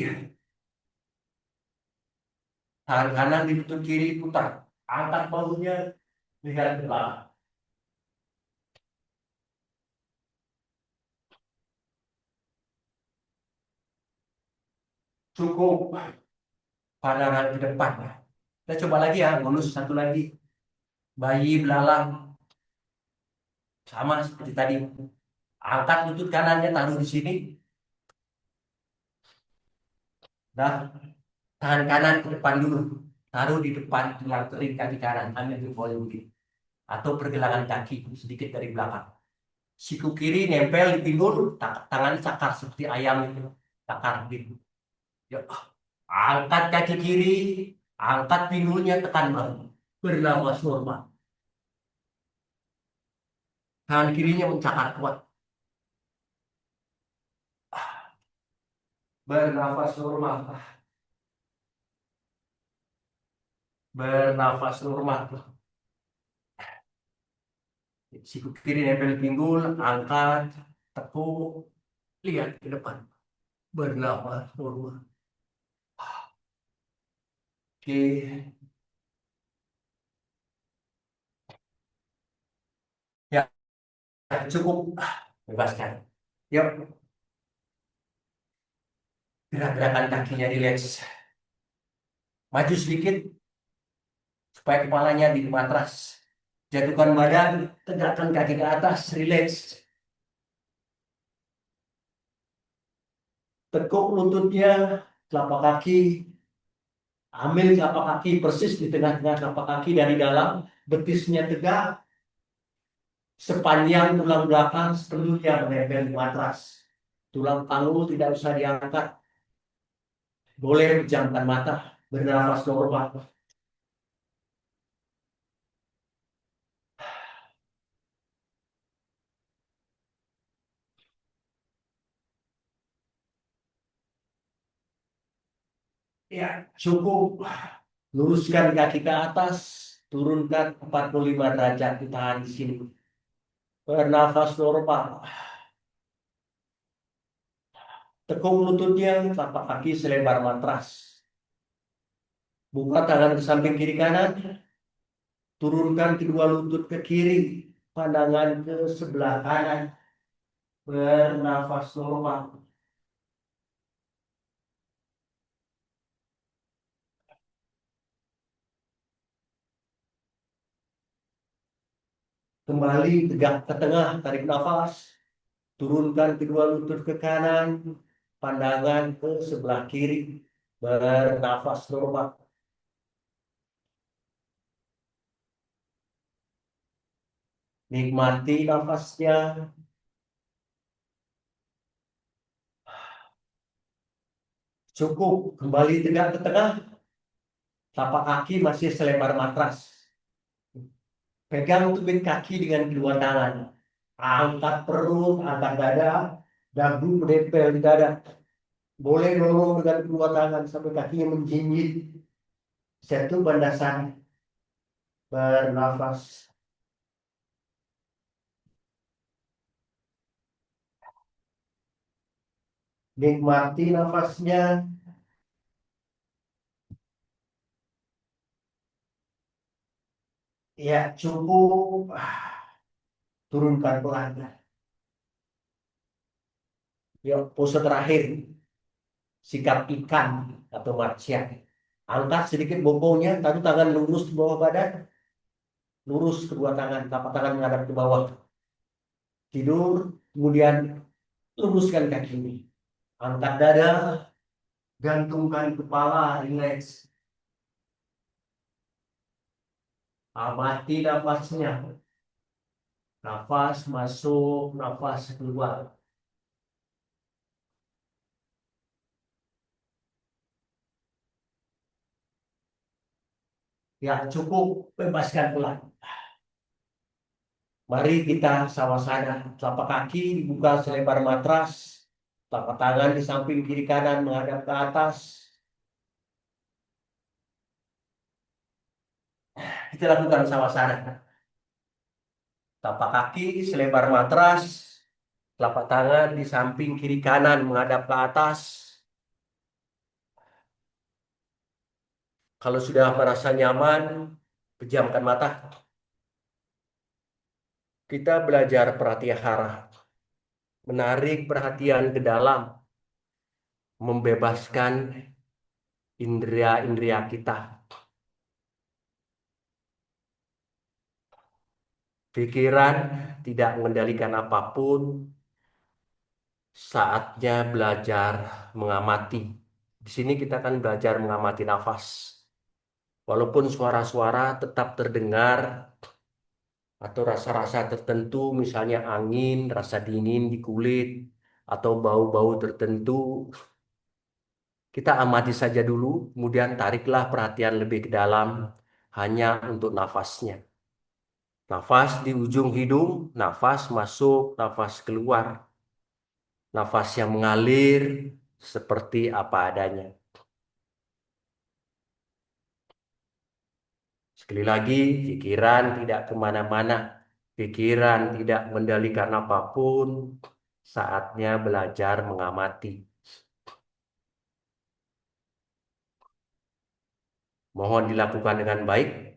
Tangan kanan di lutut kiri putar. Angkat bahunya, lihat ke belakang. Cukup. Pandangan ke depan. Kita coba lagi ya, bonus satu lagi. Bayi belalang. Sama seperti tadi. Angkat lutut kanannya, taruh di sini. Nah, tangan kanan ke depan dulu. Taruh di depan tulang kering kaki kanan. Ambil jempol begini. Atau pergelangan kaki sedikit dari belakang. Siku kiri nempel di pinggul, tangan cakar seperti ayam itu. Cakar gitu. Ya, angkat kaki kiri, angkat pinggulnya, tekan bahu. Bernafas normal. Tangan kirinya mencakar kuat. Bernafas normal. Bernafas normal. Siku kiri nempel di pinggul, angkat, tekuk, lihat ke depan. Bernafas normal. Oke, ya cukup. Bebaskan. Yuk, gerak-gerakan kakinya rileks. Maju sedikit supaya kepalanya di matras. Jatuhkan badan, tegakkan kaki ke atas, rileks. Tekuk lututnya, telapak kaki, ambil telapak kaki persis di tengah-tengah telapak kaki dari dalam, betisnya tegak, sepanjang tulang belakang sepenuhnya menempel di matras. Tulang panggul tidak usah diangkat, boleh pejamkan mata, bernafas normal. Ya, cukup. Luruskan kaki ke atas, turunkan 45 derajat, ditahan di sini. Bernafas normal. Tekuk lututnya, telapak kaki selebar matras. Buka tangan ke samping kiri kanan. Turunkan kedua lutut ke kiri, pandangan ke sebelah kanan, bernafas normal. Kembali tegak ke tengah, tarik nafas. Turunkan kedua lutut ke kanan, pandangan ke sebelah kiri, bernafas normal. Nikmati nafasnya. Cukup, kembali tegak ke tengah, tapak kaki masih selebar matras. Pegang tubik kaki dengan kedua tangan. Angkat perut, angkat dada, dagu menempel di dada. Boleh dorong dengan kedua tangan sampai kakinya menjinjit. Satu bandasah, bernafas. Nikmati nafasnya. Ya, cukup. Turunkan pelan. Yuk, pose terakhir. Sikap ikan atau marsya. Angkat sedikit bokongnya, satu tangan lurus di bawah badan. Lurus kedua tangan, telapak tangan menghadap ke bawah. Tidur, kemudian luruskan kaki ini. Angkat dada, gantungkan kepala, rileks. Amati nafasnya. Nafas masuk, nafas keluar. Ya, cukup. Bebaskan pelan. Mari kita sama-sama. Telapak kaki dibuka selebar matras. Telapak tangan di samping kiri kanan menghadap ke atas. Kita lakukan sama-sama. Telapak kaki selebar matras. Telapak tangan di samping kiri kanan menghadap ke atas. Kalau sudah merasa nyaman, pejamkan mata. Kita belajar pratyahara, menarik perhatian ke dalam, membebaskan indera-indera kita. Pikiran tidak mengendalikan apapun, saatnya belajar mengamati. Di sini kita akan belajar mengamati nafas. Walaupun suara-suara tetap terdengar, atau rasa-rasa tertentu, misalnya angin, rasa dingin di kulit, atau bau-bau tertentu, kita amati saja dulu, kemudian tariklah perhatian lebih ke dalam hanya untuk nafasnya. Nafas di ujung hidung, nafas masuk, nafas keluar. Nafas yang mengalir seperti apa adanya. Sekali lagi, pikiran tidak kemana-mana. Pikiran tidak mengendalikan apapun. Saatnya belajar mengamati. Mohon dilakukan dengan baik.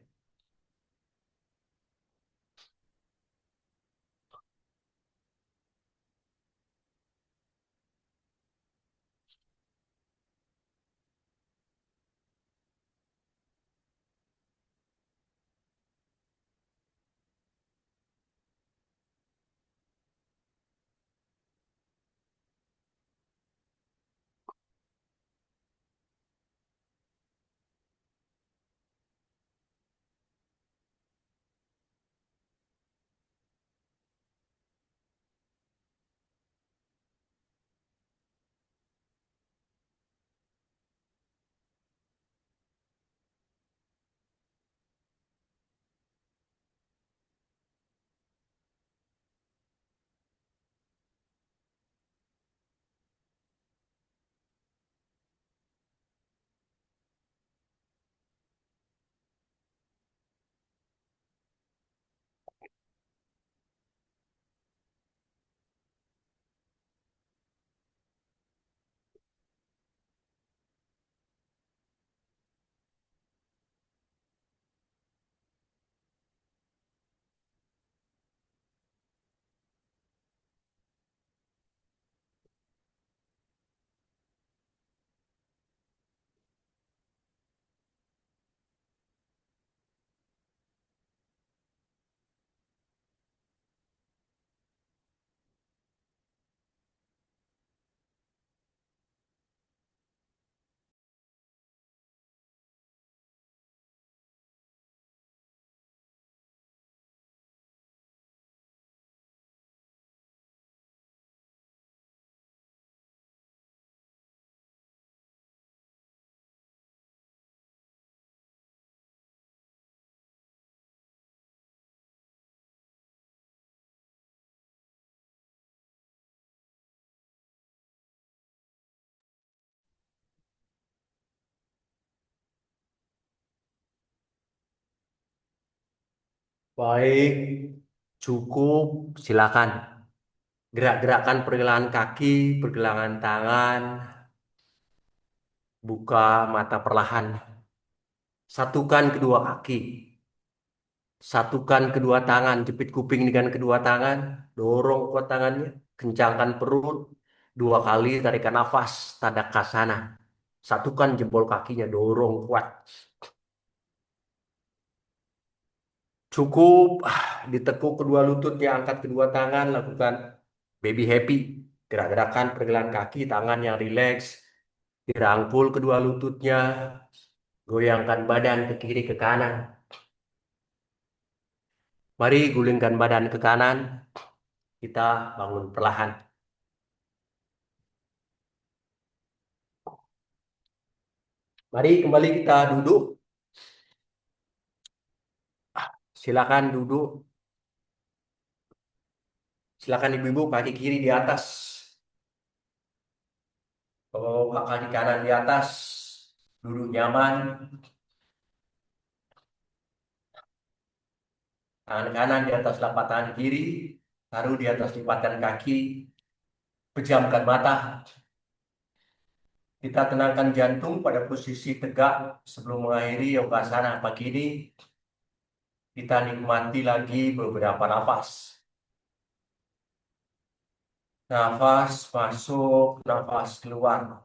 Baik, cukup. Silakan. Gerak-gerakan pergelangan kaki, pergelangan tangan, buka mata perlahan. Satukan kedua kaki. Satukan kedua tangan, jepit kuping dengan kedua tangan, dorong kuat tangannya, kencangkan perut, dua kali tarikan nafas, tadakasana. Satukan jempol kakinya, dorong kuat. Cukup, ditekuk kedua lututnya, angkat kedua tangan, lakukan baby happy. Gerak-gerakan pergelangan kaki, tangan yang rileks, dirangkul kedua lututnya, goyangkan badan ke kiri ke kanan. Mari gulingkan badan ke kanan, kita bangun perlahan. Mari kembali kita duduk. Silakan duduk. Silakan ibu-ibu kaki kiri di atas. Bapak kaki kanan di atas. Duduk nyaman. Tangan kanan di atas telapak tangan kiri. Taruh di atas lipatan kaki. Pejamkan mata. Kita tenangkan jantung pada posisi tegak sebelum mengakhiri yogasana pagi ini. Kita nikmati lagi beberapa nafas. Nafas masuk, nafas keluar.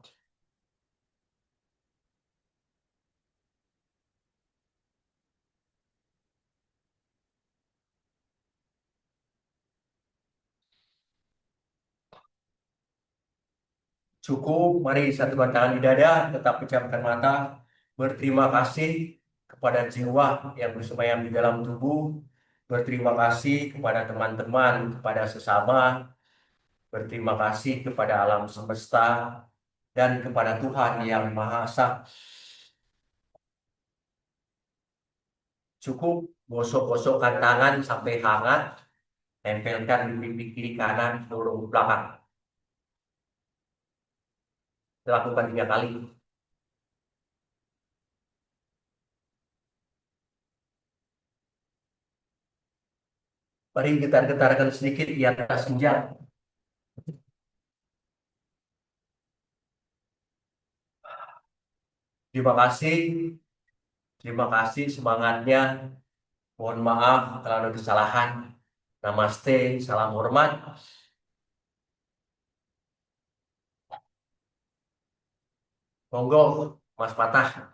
Cukup, mari satukan tangan di dada, tetap pejamkan mata. Berterima kasih kepada jiwa yang bersemayam di dalam tubuh. Berterima kasih kepada teman-teman, kepada sesama. Berterima kasih kepada alam semesta dan kepada Tuhan yang Maha Esa. Cukup, gosok-gosokkan tangan sampai hangat. Tempelkan di pipi kiri kanan, dorong ke belakang. Lakukan 3 kali. Mari getar-getarkan sedikit di atas genjang. Terima kasih, terima kasih semangatnya. Mohon maaf kalau ada kesalahan. Namaste, salam hormat. Monggo, Mas Patah.